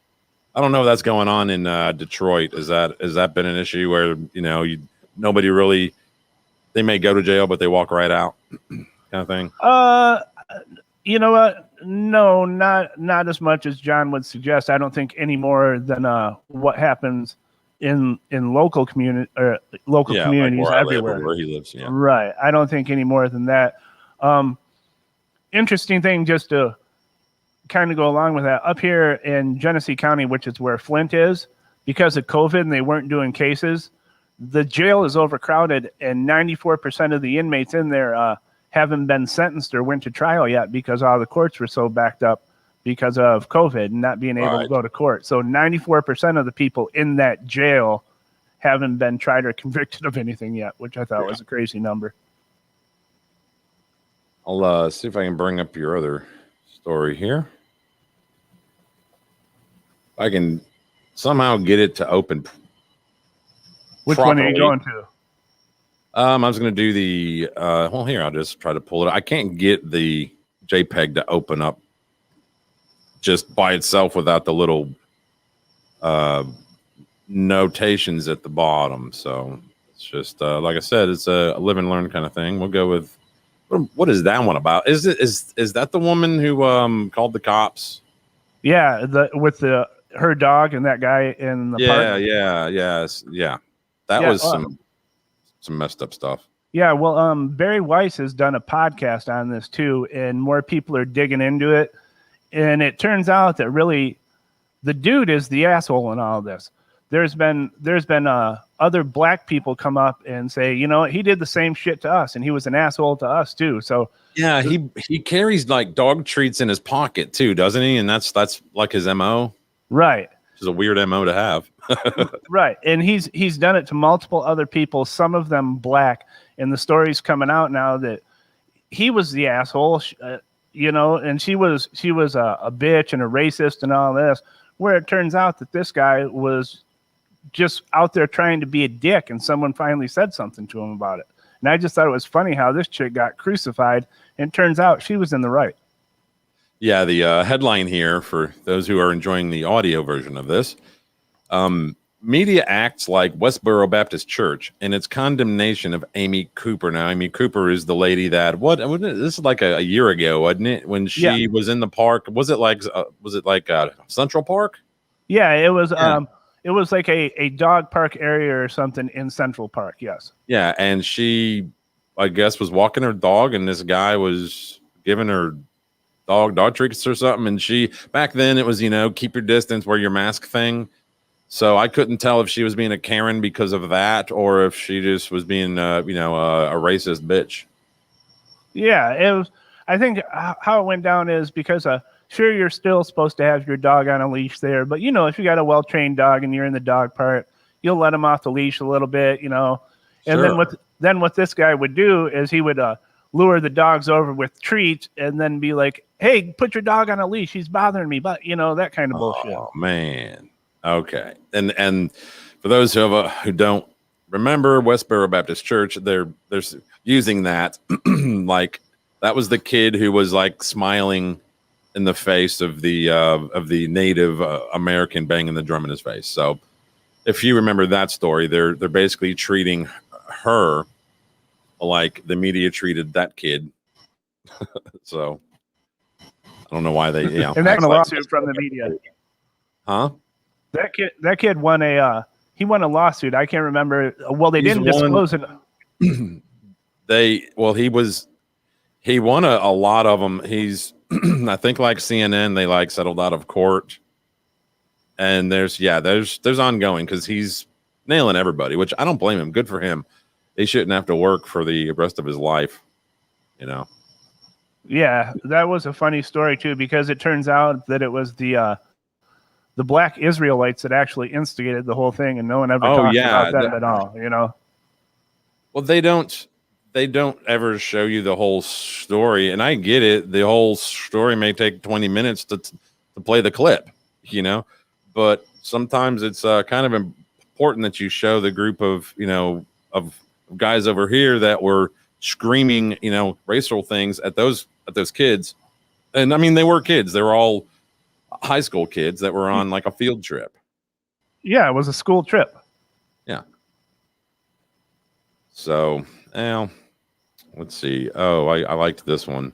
I don't know if that's going on in Detroit. Has that been an issue where nobody really, they may go to jail but they walk right out, kind of thing? You know what? No, not as much as John would suggest. I don't think any more than what happens in local communities like everywhere where he lives. Yeah. Right. I don't think any more than that. Interesting thing, just to kind of go along with that, up here in Genesee County, which is where Flint is, because of COVID and they weren't doing cases, the jail is overcrowded, and 94% of the inmates in there haven't been sentenced or went to trial yet because all the courts were so backed up because of COVID and not being able to go to court. So 94% of the people in that jail haven't been tried or convicted of anything yet, which I thought was a crazy number. I'll see if I can bring up your other story here. I can somehow get it to open. Which one are you going to? I was going to do the. Well, here I'll just try to pull it. I can't get the JPEG to open up just by itself without the little notations at the bottom. So it's just like I said, it's a live and learn kind of thing. We'll go with what is that one about? Is that the woman who called the cops? Yeah, with her dog and that guy in the park. Yeah. That was some messed up stuff. Yeah, well, Barry Weiss has done a podcast on this too, and more people are digging into it. And it turns out that really the dude is the asshole in all of this. There's been other black people come up and say, you know, he did the same shit to us, and he was an asshole to us too. So yeah, he carries like dog treats in his pocket too, doesn't he? And that's like his MO, right? Which is a weird MO to have. Right, and he's done it to multiple other people, some of them black. And the story's coming out now that he was the asshole, you know, and she was a bitch and a racist and all this. Where it turns out that this guy was just out there trying to be a dick, and someone finally said something to him about it. And I just thought it was funny how this chick got crucified, and it turns out she was in the right. Yeah, the headline here for those who are enjoying the audio version of this. Media acts like Westboro Baptist Church in its condemnation of Amy Cooper. Now, Amy Cooper is the lady that this is like a year ago, wasn't it? When she was in the park, was it like Central Park? Yeah, it was. Yeah. It was like a dog park area or something in Central Park. Yes. Yeah, and she, I guess, was walking her dog, and this guy was giving her dog treats or something. And she, back then, it was, you know, keep your distance, wear your mask thing. So I couldn't tell if she was being a Karen because of that, or if she just was being, a racist bitch. Yeah, it was. I think how it went down is because, sure, you're still supposed to have your dog on a leash there, but you know, if you got a well-trained dog and you're in the dog park, you'll let him off the leash a little bit, you know. And sure. then what this guy would do is he would lure the dogs over with treats, and then be like, "Hey, put your dog on a leash. He's bothering me," but you know, that kind of bullshit. Oh man. Okay, and for those who don't remember Westboro Baptist Church, they're using that like that was the kid who was like smiling in the face of the Native American banging the drum in his face. So if you remember that story, they're basically treating her like the media treated that kid. So I don't know why they and that's a lawsuit from the media, huh? That kid won he won a lawsuit. I can't remember. Well, they didn't disclose it. He won a lot of them. He's I think like CNN, they like settled out of court. And there's ongoing because he's nailing everybody, which I don't blame him. Good for him. He shouldn't have to work for the rest of his life, you know. Yeah, that was a funny story too, because it turns out that it was the black Israelites that actually instigated the whole thing, and no one ever talked about that at all, you know. Well, they don't ever show you the whole story, and I get it. The whole story may take 20 minutes to play the clip, you know, but sometimes it's kind of important that you show the group of, you know, of guys over here that were screaming, you know, racial things at those kids. And I mean, they were kids. They were all high school kids that were on like a field trip. Yeah, it was a school trip. Yeah. So, let's see. Oh, I liked this one.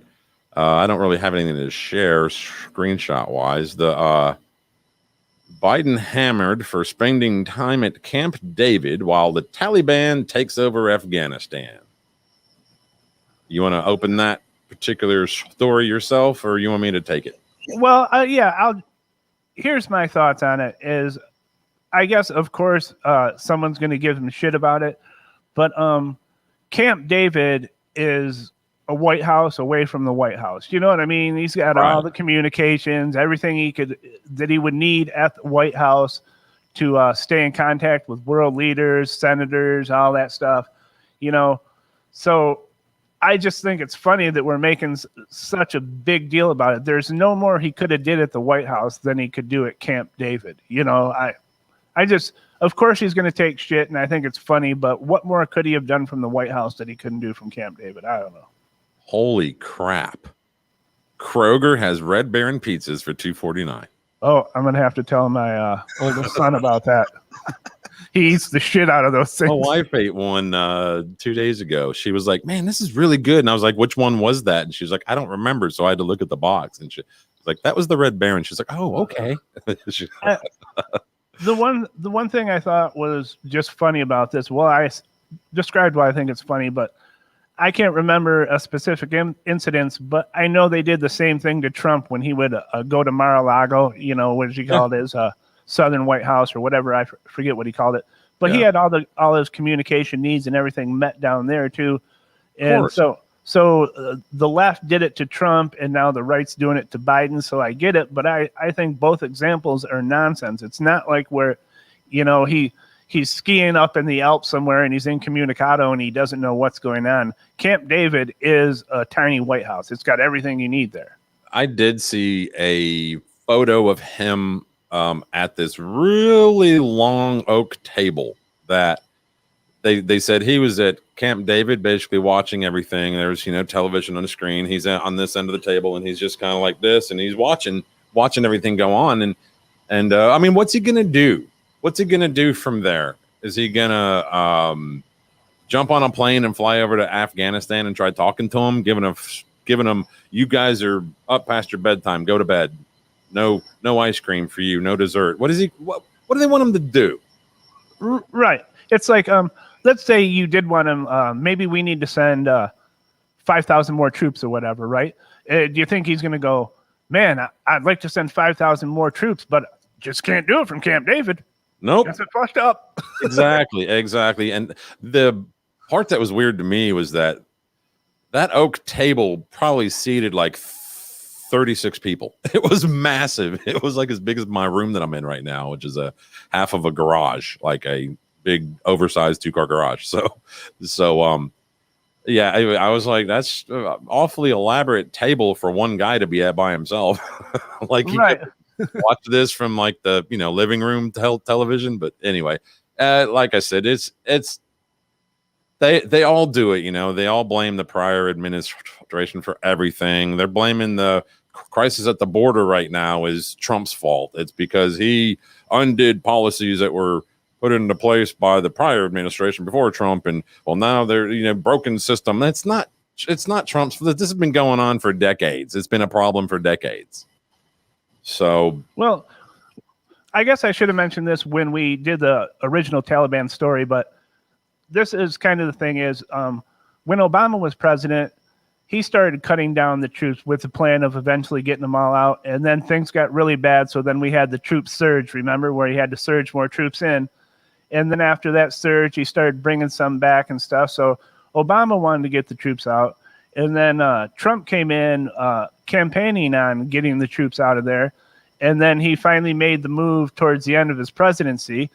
I don't really have anything to share screenshot wise. The Biden hammered for spending time at Camp David while the Taliban takes over Afghanistan. You want to open that particular story yourself, or you want me to take it? Well, here's my thoughts on it is, I guess, of course, someone's going to give him shit about it, but Camp David is a White House away from the White House. You know what I mean? He's got all the communications, everything that he would need at the White House to stay in contact with world leaders, senators, all that stuff, you know. So I just think it's funny that we're making such a big deal about it. There's no more he could have did at the White House than he could do at Camp David. You know, I just, of course he's going to take shit, and I think it's funny, but what more could he have done from the White House that he couldn't do from Camp David? I don't know. Holy crap. Kroger has Red Baron pizzas for $2.49. Oh, I'm going to have to tell my oldest son about that. He eats the shit out of those things. My wife ate one 2 days ago. She was like, man, this is really good. And I was like, which one was that? And she was like, I don't remember. So I had to look at the box. And she was like, that was the Red Baron. She's like, oh, okay. The one thing I thought was just funny about this, well, I described why I think it's funny, but I can't remember a specific incident, but I know they did the same thing to Trump when he would go to Mar-a-Lago, you know, what did he call it, his Southern White House or whatever, I forget what he called it, but he had all his communication needs and everything met down there too, and so the left did it to Trump, and now the right's doing it to Biden. So I get it, but I think both examples are nonsense. It's not like where, you know, he's skiing up in the Alps somewhere and he's incommunicado and he doesn't know what's going on. Camp David is a tiny White House. It's got everything you need there. I did see a photo of him at this really long oak table that they said he was at Camp David, basically watching everything. There's, you know, television on the screen. He's on this end of the table and he's just kind of like this, and he's watching everything go on. And I mean, what's he gonna do? What's he gonna do from there? Is he gonna jump on a plane and fly over to Afghanistan and try talking to him, giving him, you guys are up past your bedtime, go to bed. No ice cream for you, no dessert. What do they want him to do? Right. It's like, let's say you did want him, maybe we need to send 5,000 more troops or whatever, right? Do you think he's going to go, man, I'd like to send 5,000 more troops, but just can't do it from Camp David? Nope. That's it fucked up. Exactly. And the part that was weird to me was that oak table probably seated like 36 people. It was massive. It was like as big as my room that I'm in right now, which is a half of a garage, like a big oversized 2-car garage. So yeah, I was like, that's awfully elaborate table for one guy to be at by himself. Like he could watch this from like the, you know, living room television. But anyway, like I said, it's they all do it. You know, they all blame the prior administration for everything. They're blaming the crisis at the border right now is Trump's fault. It's because he undid policies that were put into place by the prior administration before Trump, and well, now they're, you know, broken system. It's not Trump's. This has been going on for decades. It's been a problem for decades. So, well, I guess I should have mentioned this when we did the original Taliban story, but this is kind of the thing is, when Obama was president, he started cutting down the troops with the plan of eventually getting them all out. And then things got really bad. So then we had the troop surge, remember, where he had to surge more troops in. And then after that surge, he started bringing some back and stuff. So Obama wanted to get the troops out. And then Trump came in campaigning on getting the troops out of there. And then he finally made the move towards the end of his presidency.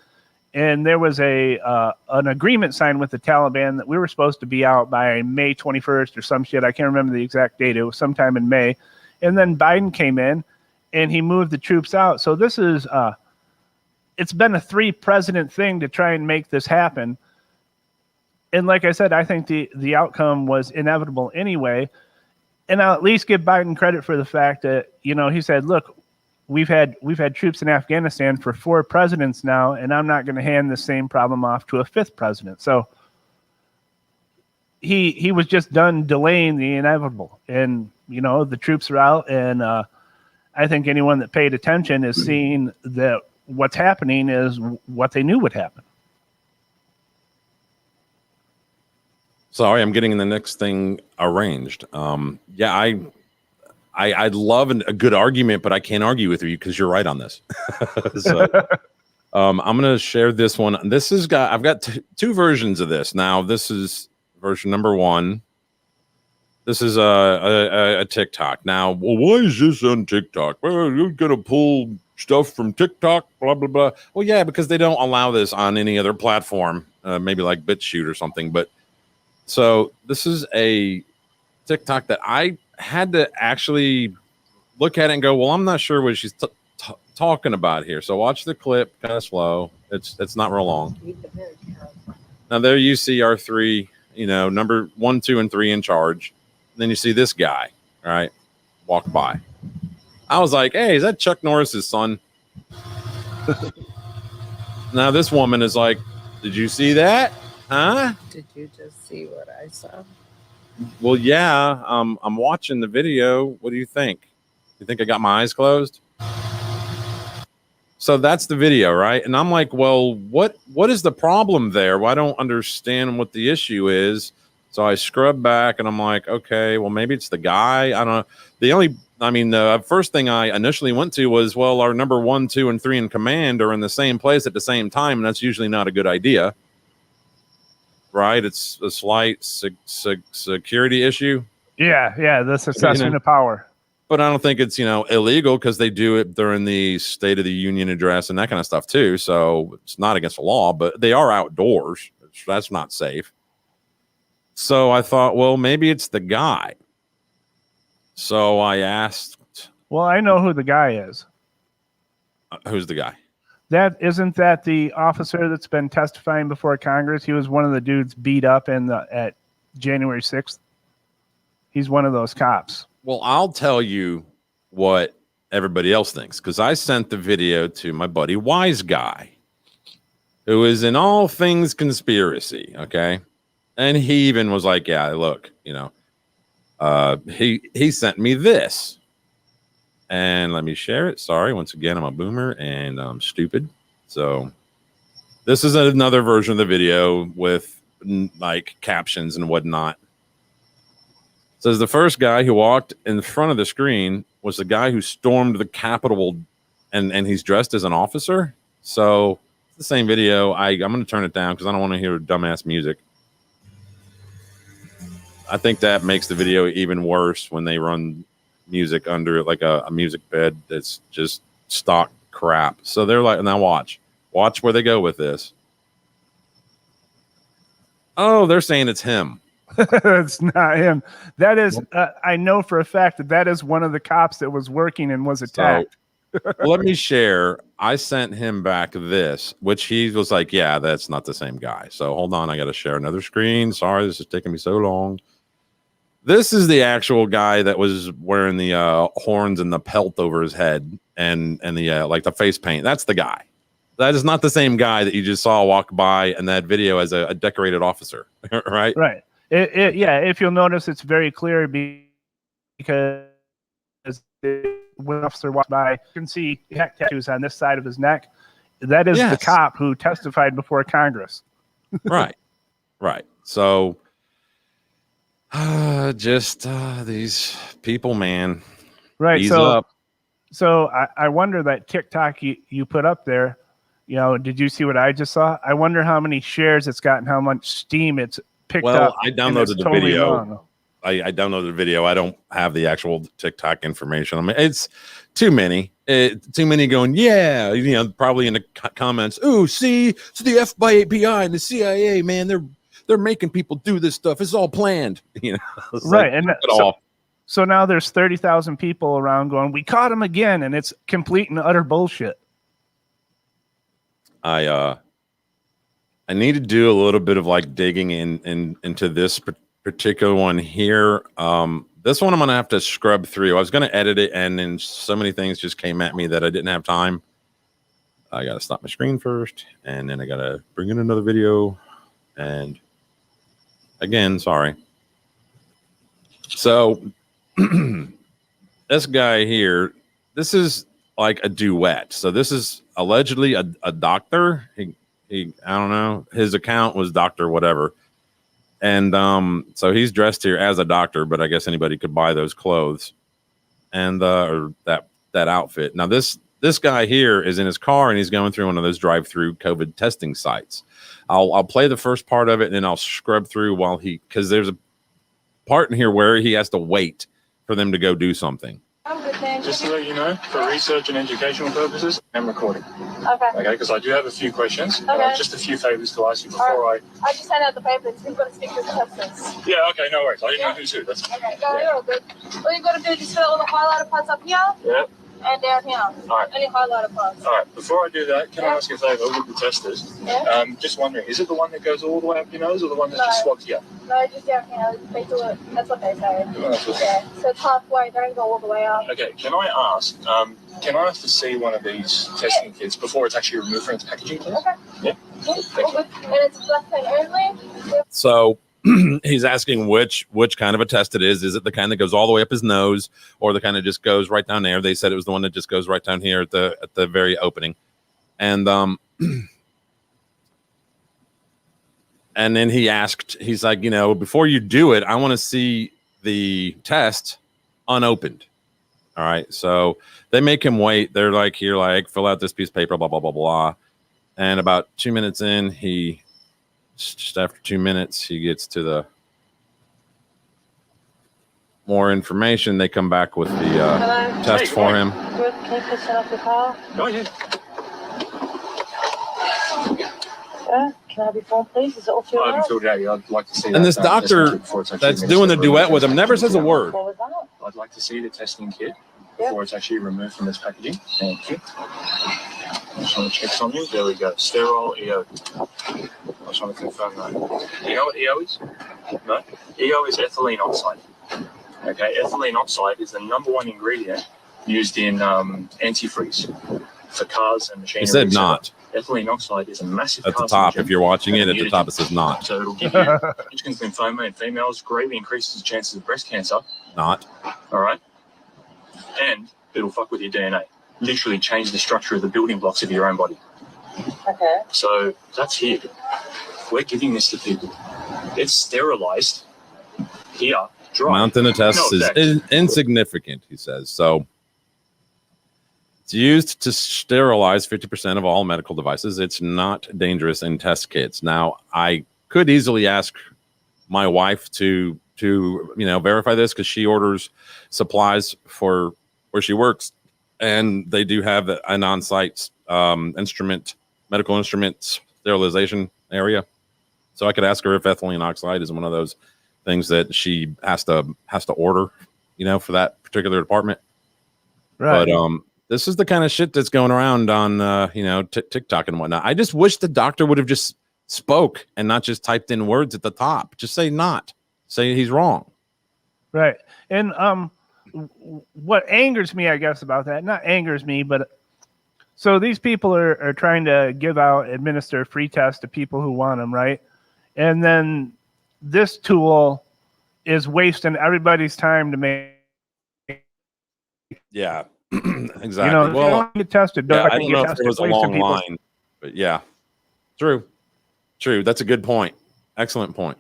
And there was an agreement signed with the Taliban that we were supposed to be out by May 21st or some shit. I can't remember the exact date. It was sometime in May. And then Biden came in and he moved the troops out. So this is, it's been a 3-president thing to try and make this happen. And like I said, I think the outcome was inevitable anyway. And I'll at least give Biden credit for the fact that, you know, he said, look, we've had troops in Afghanistan for 4 presidents now, and I'm not going to hand the same problem off to a 5th president. So he was just done delaying the inevitable. And, you know, the troops are out, and I think anyone that paid attention is seeing that what's happening is what they knew would happen. Sorry, I'm getting the next thing arranged. Yeah, I'd love a good argument, but I can't argue with you because you're right on this. So I'm going to share this one. I've got 2 versions of this. Now, this is version number 1. This is a TikTok. Now, well, why is this on TikTok? Well, you're going to pull stuff from TikTok, blah, blah, blah. Well, yeah, because they don't allow this on any other platform, maybe like BitChute or something. But so this is a TikTok that I had to actually look at it and go, well, I'm not sure what she's talking about here. So watch the clip, kind of slow. It's not real long. Now there you see our three, number 1, 2, and 3 in charge. And then you see this guy, all right, walk by. I was like, hey, is that Chuck Norris's son? Now this woman is like, did you see that? Huh? Did you just see what I saw? Well, yeah. I'm watching the video. What do you think? You think I got my eyes closed? So that's the video, right? And I'm like, well, what is the problem there? Well, I don't understand what the issue is. So I scrub back and I'm like, okay, well, maybe it's the guy. I don't know. The first thing I initially went to was, well, our number 1, 2, and 3 in command are in the same place at the same time. And that's usually not a good idea, right? It's a slight security issue. Yeah. The succession of power. But I don't think it's, illegal because they do it during the State of the Union address and that kind of stuff too. So it's not against the law, but they are outdoors. That's not safe. So I thought, well, maybe it's the guy. So I asked. Well, I know who the guy is. Who's the guy? Isn't that the officer that's been testifying before Congress? He was one of the dudes beat up at January 6th. He's one of those cops. Well, I'll tell you what everybody else thinks, because I sent the video to my buddy Wise Guy, who is in all things conspiracy, okay? And he even was like, yeah, look, he sent me this. And let me share it. Sorry, once again, I'm a boomer and I'm stupid. So this is another version of the video with like captions and whatnot. It says the first guy who walked in front of the screen was the guy who stormed the Capitol, and he's dressed as an officer. So it's the same video. I'm going to turn it down because I don't want to hear dumbass music. I think that makes the video even worse when they run music under like a music bed that's just stock crap. So they're like, now watch where they go with this. Oh, they're saying it's him. It's not him. That is, I know for a fact that is one of the cops that was working and was attacked. So, let me share. I sent him back this, which he was like, yeah, that's not the same guy. So hold on. I got to share another screen. Sorry, this is taking me so long. This is the actual guy that was wearing the horns and the pelt over his head and the like the face paint. That's the guy. That is not the same guy that you just saw walk by in that video as a decorated officer, right? Right. If you'll notice, it's very clear because when the officer walks by, you can see neck tattoos on this side of his neck. That is the cop who testified before Congress. Right. So just these people, man. Right. Ease so up. So I wonder that TikTok you put up there, did you see what I just saw? I wonder how many shares it's got and how much steam it's picked up. Well, I downloaded the totally video. Wrong. I downloaded the video. I don't have the actual TikTok information. I mean, it's too many. Too many going, yeah, probably in the comments. Oh, see, it's the FBI and the CIA, man. They're making people do this stuff. It's all planned. Right. And so now there's 30,000 people around going, we caught him again, and it's complete and utter bullshit. I need to do a little bit of like digging into this particular one here. This one I'm gonna have to scrub through. I was gonna edit it, and then so many things just came at me that I didn't have time. I gotta stop my screen first, and then I gotta bring in another video. And again, sorry. So this guy here, this is like a duet. So this is allegedly a doctor. He I don't know. His account was Dr. whatever. And so he's dressed here as a doctor, but I guess anybody could buy those clothes and or that outfit. Now this guy here is in his car and he's going through one of those drive-through COVID testing sites. I'll play the first part of it and then I'll scrub through because there's a part in here where he has to wait for them to go do something. I'm good, thanks. Just to let you know, for research and educational purposes, I'm recording. Okay. Okay, because I do have a few questions. Okay. Just a few favors to ask you before I just hand out the papers. You've got to stick to the testers. Yeah, okay, no worries. I didn't know who's who. That's Okay, no, you're all good. All you've got to do is just fill all the highlighter parts up here. Yeah. And down here. All right. Any highlighter parts. All right, before I do that, can I ask you a favor with the testers? Yeah. Just wondering, is it the one that goes all the way up your nose or the one that's just swabbed here? No, just down here. They do it. That's what they say. Oh, that's what Yeah. So it's halfway. Don't go all the way up. Okay, can I ask, can I have to see one of these testing kits before it's actually removed from its packaging, please? Okay. Yeah. All good. And it's black pen only. Yep. So he's asking which kind of a test it is. Is it the kind that goes all the way up his nose, or the kind that just goes right down there? They said it was the one that just goes right down here at the very opening. And and then he's like, before you do it, I want to see the test unopened. All right. So they make him wait. They're like, here, like, fill out this piece of paper, blah, blah, blah, blah. And about 2 minutes in, just after 2 minutes, he gets to the more information. They come back with the test for him. Good. Can you please set up your car? Go ahead. Can I have your phone, please? Is it all filled I haven't out? filled it out yet. I'd like to see And that, this doctor before it's actually that's doing the administered. duet with him never says a word. What was that? I'd like to see the testing kit before it's actually removed from its packaging. Thank you. I just want to check something. There we go. Sterile EO. I just want to confirm that. You know what EO is? No? EO is ethylene oxide. Okay, ethylene oxide is the #1 ingredient used in antifreeze for cars and machinery. He said not. Ethylene oxide is a massive At the top, carcinogen. if you're watching it, at the top it says not. So it'll give you Hodgkin's lymphoma in females, greatly increases the chances of breast cancer. Not. All right. And it'll fuck with your DNA. Literally change the structure of the building blocks of your own body. Okay. So that's here. We're giving this to people. It's sterilized here, dry. Mountain of tests is insignificant, he says. So it's used to sterilize 50% of all medical devices. It's not dangerous in test kits. Now, I could easily ask my wife to verify this, because she orders supplies for where she works, and they do have an on-site medical instrument sterilization area. So I could ask her if ethylene oxide is one of those things that she has to order, for that particular department. Right. But this is the kind of shit that's going around on TikTok and whatnot. I just wish the doctor would have just spoke and not just typed in words at the top. Just say not. Say he's wrong. Right. And what angers me, I guess, about that, not angers me, but so these people are trying to administer free tests to people who want them, right? And then this tool is wasting everybody's time to make. Yeah, exactly. If you don't want to get tested, I don't don't know get if there was tested. a long Wasting people's- line, but yeah, true. That's a good point. Excellent point.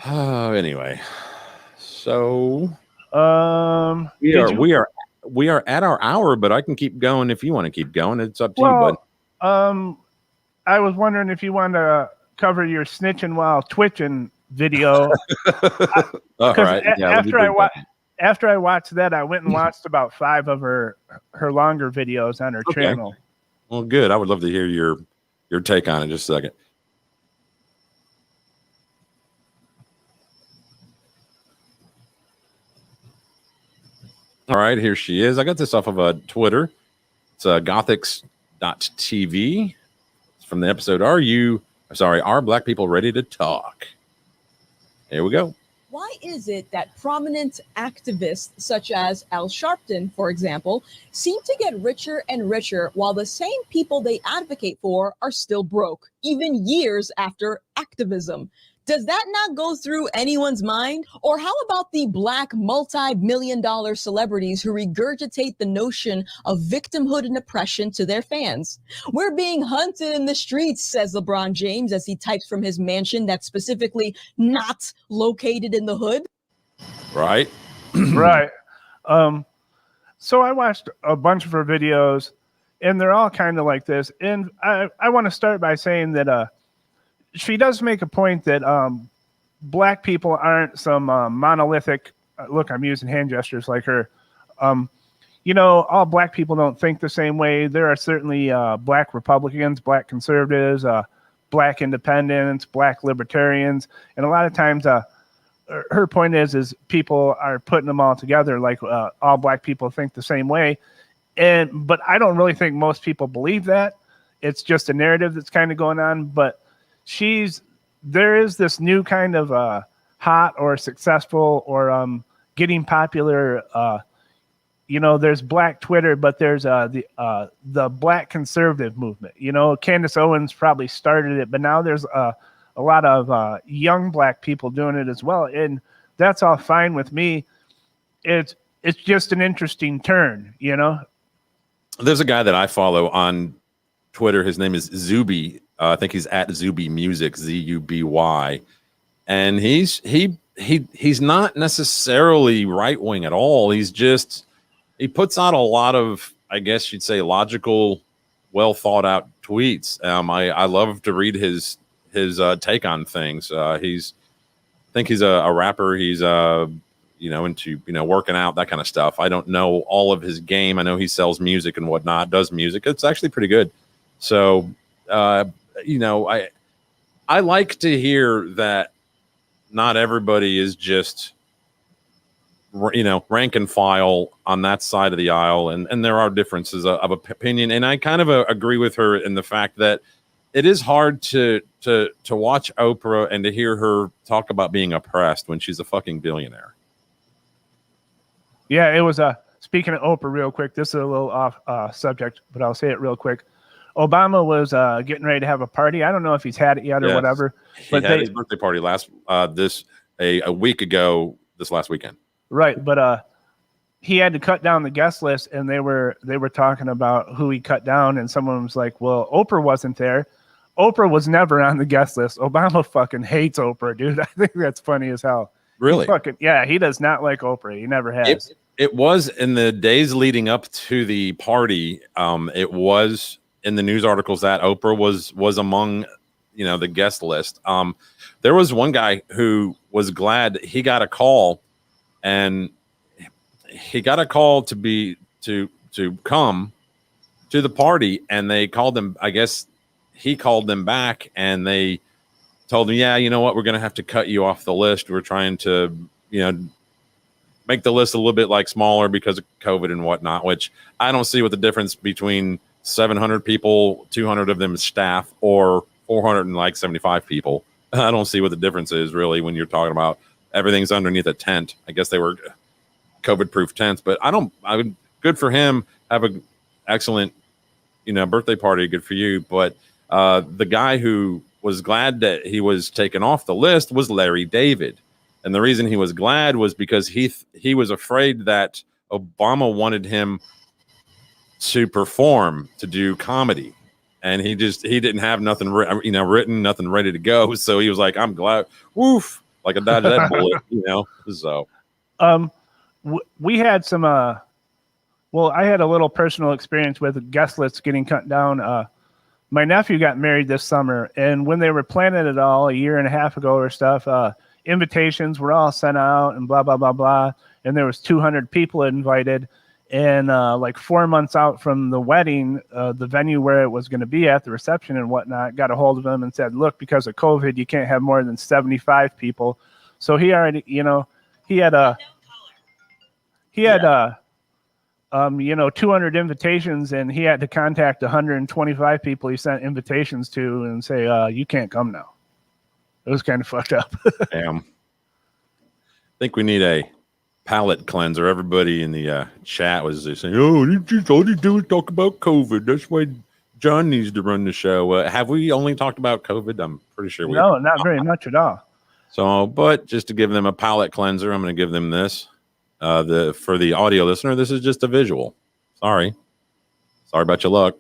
Anyway, so we are at our hour, but I can keep going if you want to keep going. It's up to you, bud. I was wondering if you want to cover your snitching while twitching video. All right. Yeah, after I watched that, I went and watched about 5 of her longer videos on her channel. Well, good. I would love to hear your take on it in just a second. All right, here she is. I got this off of Twitter. It's gothics.tv. It's from the episode Are Black People Ready to Talk? Here we go. Why is it that prominent activists such as Al Sharpton, for example, seem to get richer and richer while the same people they advocate for are still broke, even years after activism? Does that not go through anyone's mind? Or how about the Black multi-million-dollar celebrities who regurgitate the notion of victimhood and oppression to their fans? We're being hunted in the streets, says LeBron James as he types from his mansion that's specifically not located in the hood. Right. Right. So I watched a bunch of her videos, and they're all kind of like this. And I want to start by saying that she does make a point that Black people aren't some monolithic look, I'm using hand gestures like her. You know, all black people don't think the same way. There are certainly black Republicans, black conservatives, black independents, black libertarians, and a lot of times her point is people are putting them all together like all black people think the same way. But I don't really think most people believe that. It's just a narrative that's kind of going on. But there is this new kind of hot or successful or getting popular. You know, there's Black Twitter, but there's the Black conservative movement. You know, Candace Owens probably started it, but now there's a lot of young black people doing it as well, and that's all fine with me. It's just an interesting turn, you know. There's a guy that I follow on Twitter. His name is Zuby. I think he's at Zuby Music, Zuby, and he's not necessarily right wing at all. He puts out a lot of, I guess you'd say, logical, well thought out tweets. I love to read his take on things. I think he's a rapper. He's into working out, that kind of stuff. I don't know all of his game. I know he sells music and whatnot, does music. It's actually pretty good. So I like to hear that not everybody is just rank and file on that side of the aisle, and there are differences of opinion, and I kind of agree with her in the fact that it is hard to watch Oprah and to hear her talk about being oppressed when she's a fucking billionaire. Yeah, it was speaking of Oprah real quick, this is a little off subject, but I'll say it real quick. Obama was getting ready to have a party. I don't know if he's had it yet or whatever, but he had his birthday party a week ago this last weekend. Right, but he had to cut down the guest list, and they were talking about who he cut down, and someone was like, "Well, Oprah wasn't there. Oprah was never on the guest list. Obama fucking hates Oprah, dude." I think that's funny as hell. Really? He does not like Oprah. He never has. It was in the days leading up to the party. It was in the news articles that Oprah was among the guest list. There was one guy who was glad he got a call. And he got a call to come to the party, and they called him. I guess he called them back, and they told him, "Yeah, you know what? We're going to have to cut you off the list. We're trying to, make the list a little bit smaller because of COVID and whatnot." Which I don't see what the difference between 700 people, 200 of them is staff, or 475 people. I don't see what the difference is really when you're talking about. Everything's underneath a tent. I guess they were COVID-proof tents, but good for him. Have an excellent, birthday party. Good for you. But the guy who was glad that he was taken off the list was Larry David. And the reason he was glad was because he was afraid that Obama wanted him to perform, to do comedy. And he didn't have nothing, written, nothing ready to go. So he was like, I'm glad. Woof. Like a dodge that bullet, So, we had some. I had a little personal experience with guest lists getting cut down. My nephew got married this summer, and when they were planning it all a year and a half ago or stuff, invitations were all sent out and blah blah blah blah, and there was 200 people invited. And 4 months out from the wedding, the venue where it was going to be at, the reception and whatnot, got a hold of him and said, "Look, because of COVID, you can't have more than 75 people." So he already, he had 200 invitations, and he had to contact 125 people he sent invitations to and say, "You can't come now." It was kind of fucked up. Damn. I think we need a palate cleanser. Everybody in the chat was saying, "Oh, all you do is talk about COVID. That's why John needs to run the show." Have we only talked about COVID? I'm pretty sure we No, not very much at all. So, but just to give them a palate cleanser, I'm going to give them this. For the audio listener, this is just a visual. Sorry about your luck.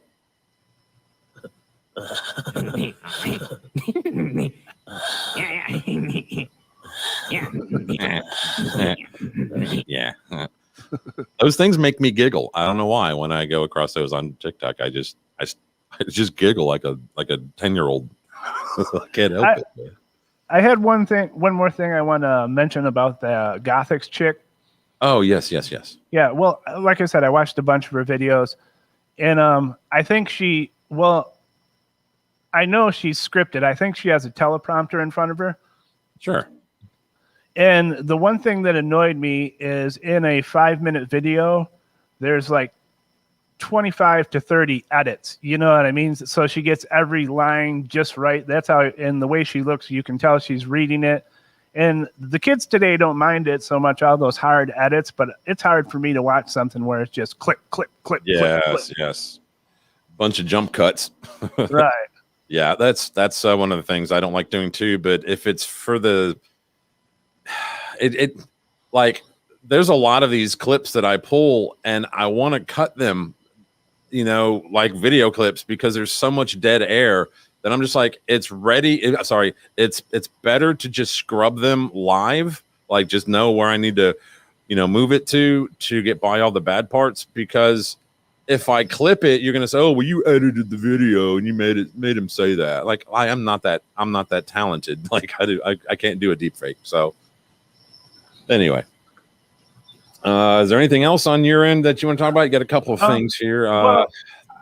Yeah. Those things make me giggle. I don't know why. When I go across those on TikTok, I just giggle like a 10-year-old. I can't help it. I had one more thing I want to mention about the Gothics chick. Oh, yes, yes, yes. Yeah, well, like I said, I watched a bunch of her videos, and I think I know she's scripted. I think she has a teleprompter in front of her. Sure. And the one thing that annoyed me is in a 5-minute video, there's like 25 to 30 edits. You know what I mean? So she gets every line just right. That's how, and the way she looks, you can tell she's reading it. And the kids today don't mind it so much, all those hard edits, but it's hard for me to watch something where it's just click, click, click, Yes, click, click. yes. Bunch of jump cuts. Right. Yeah, that's one of the things I don't like doing too. But if it's for it like there's a lot of these clips that I pull and I want to cut them, like video clips, because there's so much dead air that I'm just like, it's better to just scrub them live, like just know where I need to, move it to get by all the bad parts. Because if I clip it, you're gonna say, "Oh, well, you edited the video and you made him say that." Like, I'm not that talented. Like, I can't do a deep fake. So anyway, is there anything else on your end that you want to talk about? You got a couple of things here. Well,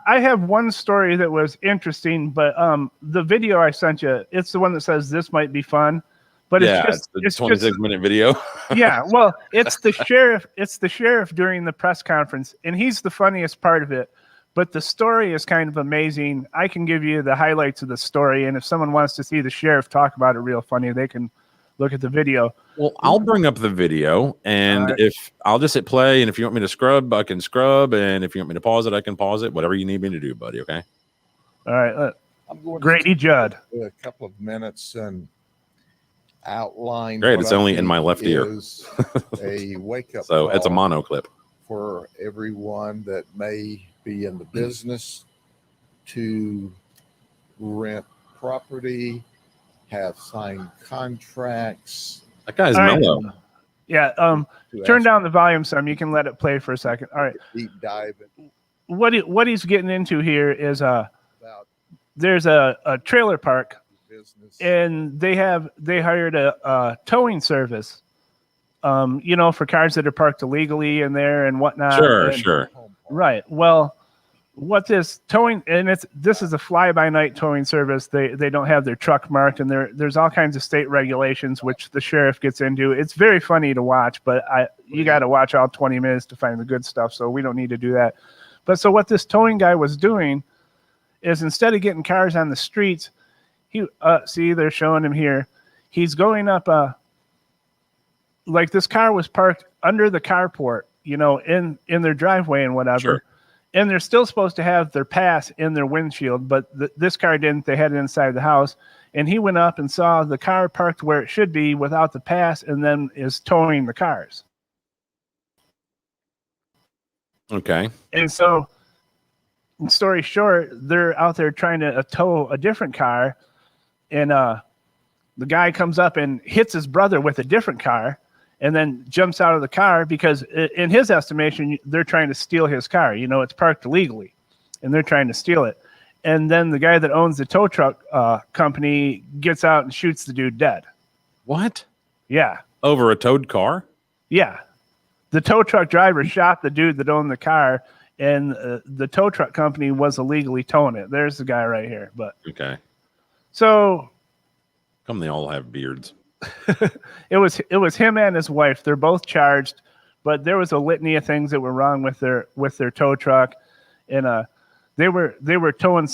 I have one story that was interesting, but the video I sent you, it's the one that says this might be fun, but it's the 26-minute video. Yeah, well, it's the sheriff. It's the sheriff during the press conference, and he's the funniest part of it. But the story is kind of amazing. I can give you the highlights of the story, and if someone wants to see the sheriff talk about it real funny, they can look at the video. Well, I'll bring up the video, and if I'll just hit play, and if you want me to scrub, I can scrub, and if you want me to pause it, I can pause it. Whatever you need me to do, buddy. Okay. All right. I'm going Grady Judd. A couple of minutes and outline. Great. It's only in my left ear. A wake up. So it's a mono clip for everyone that may be in the business to rent property, have signed contracts. That guy's mellow. Yeah. Turn down the volume some. You can let it play for a second. All right. Deep dive. What he's getting into here is there's a trailer park, and they hired a towing service, for cars that are parked illegally in there and whatnot. Sure. Right. Well, what this towing, and this is a fly-by-night towing service. They don't have their truck marked, and there's all kinds of state regulations which the sheriff gets into. It's very funny to watch, but you got to watch all 20 minutes to find the good stuff. So we don't need to do that. But so what this towing guy was doing is, instead of getting cars on the streets, see, they're showing him here. He's going up like this car was parked under the carport, in their driveway and whatever. Sure. And they're still supposed to have their pass in their windshield, but this car didn't. They had it inside the house. And he went up and saw the car parked where it should be without the pass, and then is towing the cars. Okay. And so, story short, they're out there trying to tow a different car, and the guy comes up and hits his brother with a different car, and then jumps out of the car because, in his estimation, they're trying to steal his car. It's parked illegally, and they're trying to steal it. And then the guy that owns the tow truck company gets out and shoots the dude dead. What? Yeah. Over a towed car? Yeah. The tow truck driver shot the dude that owned the car, and the tow truck company was illegally towing it. There's the guy right here. But okay. So, come, they all have beards. it was him and his wife. They're both charged, but there was a litany of things that were wrong with their tow truck, and they were towing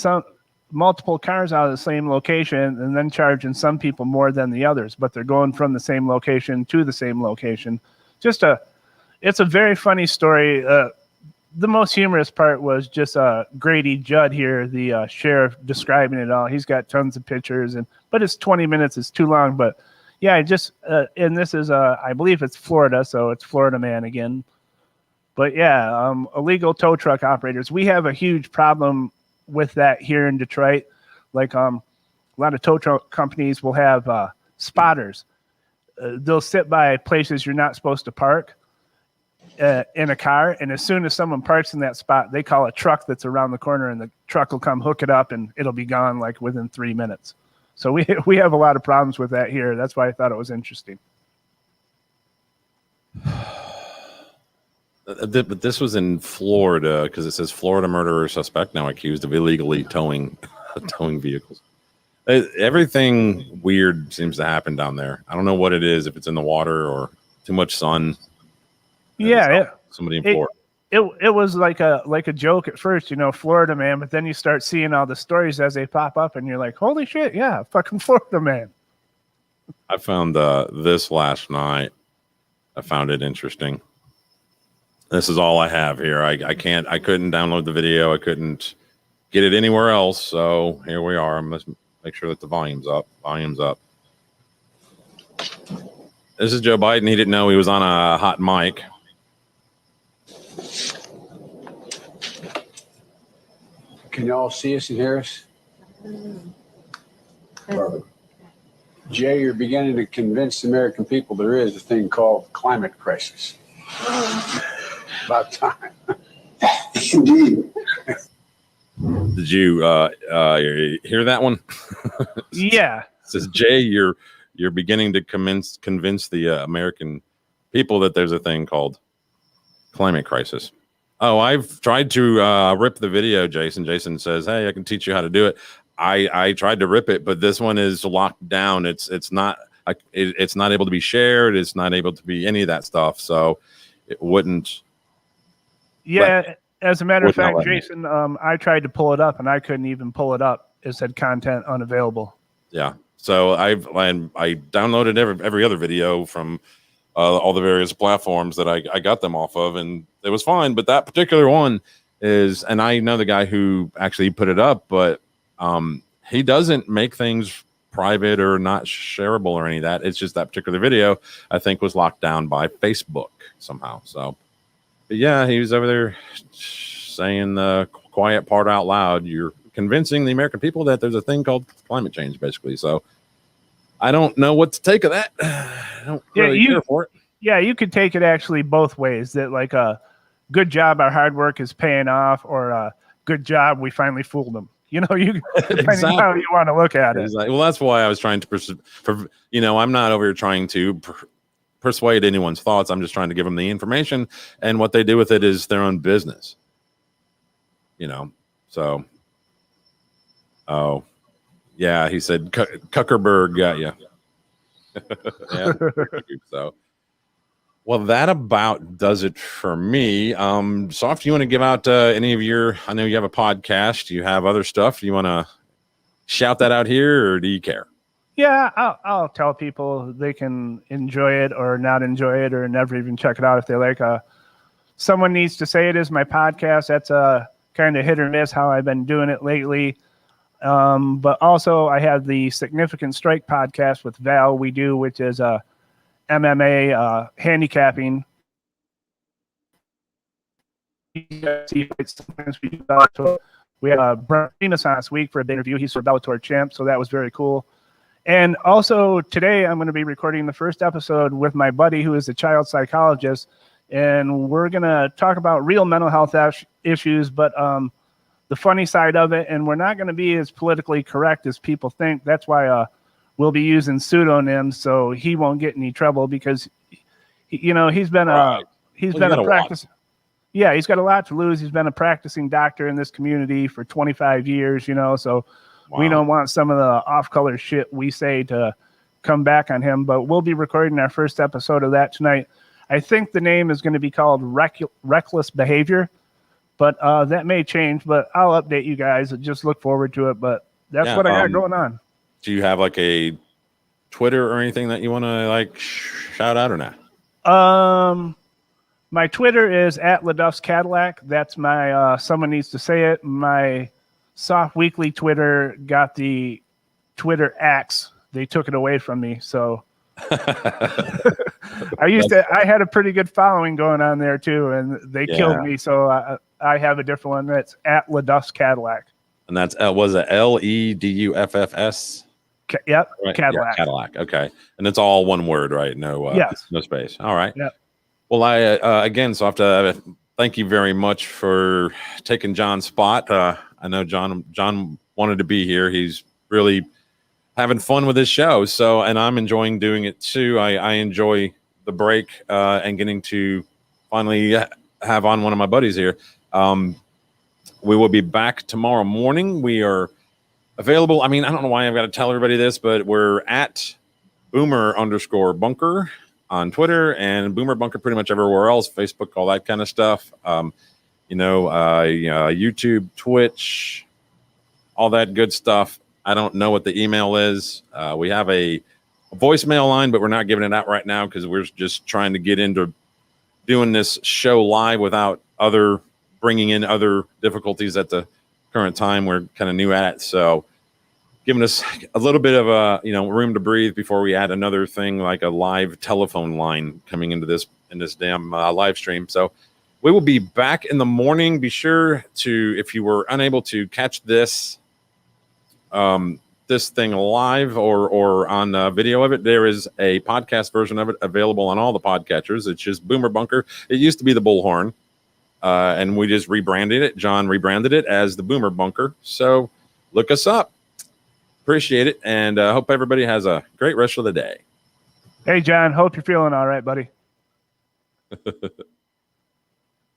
multiple cars out of the same location and then charging some people more than the others. But they're going from the same location to the same location. It's a very funny story. The most humorous part was just Grady Judd here, the sheriff, describing it all. He's got tons of pictures, but it's 20 minutes. It's too long. But yeah, and this is I believe it's Florida, so it's Florida man again. But yeah, illegal tow truck operators. We have a huge problem with that here in Detroit. Like a lot of tow truck companies will have spotters. They'll sit by places you're not supposed to park in a car, and as soon as someone parks in that spot, they call a truck that's around the corner, and the truck will come hook it up, and it'll be gone like within 3 minutes. So we have a lot of problems with that here. That's why I thought it was interesting. But this was in Florida because it says Florida murderer suspect now accused of illegally towing vehicles. Everything weird seems to happen down there. I don't know what it is, if it's in the water or too much sun. Yeah, somebody in Florida. It was like a joke at first, Florida man, but then you start seeing all the stories as they pop up, and you're like, holy shit, yeah, fucking Florida man. I found this last night. I found it interesting. This is all I have here. I couldn't download the video. I couldn't get it anywhere else. So here we are. I must make sure that the volume's up. This is Joe Biden. He didn't know he was on a hot mic. Can y'all see us and hear us? Jay, you're beginning to convince the American people there is a thing called climate crisis. About time. Indeed. Did you hear that one? Yeah. It says, Jay, you're beginning to convince the American people that there's a thing called climate crisis. Oh, I've tried to rip the video, Jason. Jason says, hey, I can teach you how to do it. I tried to rip it, but this one is locked down. It's not able to be shared. It's not able to be any of that stuff. So it wouldn't. Yeah. As a matter of fact, Jason, I tried to pull it up and I couldn't even pull it up. It said content unavailable. Yeah. So I downloaded every other video from all the various platforms that I got them off of, and it was fine. But that particular one is, and I know the guy who actually put it up, but he doesn't make things private or not shareable or any of that. It's just that particular video, I think, was locked down by Facebook somehow. So, but yeah, he was over there saying the quiet part out loud. You're convincing the American people that there's a thing called climate change, basically. So I don't know what to take of that. I don't really care for it. Yeah, you could take it actually both ways. That like a good job, our hard work is paying off, or a good job, we finally fooled them. You depending on how you want to look at it. Exactly. Well, that's why I was trying to I'm not over here trying to persuade anyone's thoughts. I'm just trying to give them the information, and what they do with it is their own business. So. Oh, yeah. He said Kuckerberg got you. Yeah. So. Well, that about does it for me. Soft, you want to give out any of your, I know you have a podcast. Do you have other stuff? Do you want to shout that out here, or do you care? Yeah, I'll tell people they can enjoy it or not enjoy it or never even check it out if they like. Someone Needs to Say It is my podcast. That's a kind of hit or miss how I've been doing it lately. But also I have the Significant Strike podcast with Val which is MMA handicapping. Sometimes we do Bellator. We had Brent Venus on this week for an interview. He's a Bellator champ, so that was very cool. And also today I'm going to be recording the first episode with my buddy who is a child psychologist, and we're going to talk about real mental health issues, but the funny side of it, and we're not going to be as politically correct as people think. That's why we'll be using pseudonyms so he won't get any trouble, because he's been a practice. Yeah, he's got a lot to lose. He's been a practicing doctor in this community for 25 years, so we don't want some of the off-color shit we say to come back on him. But we'll be recording our first episode of that tonight. I think the name is going to be called Reckless Behavior, but that may change. But I'll update you guys. Just look forward to it. But that's what I got going on. Do you have like a Twitter or anything that you want to shout out or not? My Twitter is @LaDuff's That's my Someone Needs to Say It. My Soft Weekly Twitter got the Twitter axe. They took it away from me. So I had a pretty good following going on there too, and they killed me. So I have a different one that's @LaDuff's Cadillac. And that's was it LEDUFFS? Yep, right. Cadillac. Yeah, Cadillac. Okay, and it's all one word, right? No, no space. All right. Yep. Well, I again, so I have to thank you very much for taking John's spot. I know John wanted to be here. He's really having fun with his show. So, and I'm enjoying doing it too. I enjoy the break and getting to finally have on one of my buddies here. We will be back tomorrow morning. We are available. I mean, I don't know why I've got to tell everybody this, but we're at Boomer_Bunker on Twitter and Boomer Bunker pretty much everywhere else, Facebook, all that kind of stuff. YouTube, Twitch, all that good stuff. I don't know what the email is. We have a voicemail line, but we're not giving it out right now because we're just trying to get into doing this show live without bringing in other difficulties at the current time. We're kind of new at it. So giving us a little bit of room to breathe before we add another thing like a live telephone line coming into this damn live stream. So we will be back in the morning. Be sure to, if you were unable to catch this thing live or on video of it, there is a podcast version of it available on all the podcatchers. It's just Boomer Bunker. It used to be the Bullhorn, and we just rebranded it. John rebranded it as the Boomer Bunker. So look us up. Appreciate it, and hope everybody has a great rest of the day. Hey, John. Hope you're feeling all right, buddy.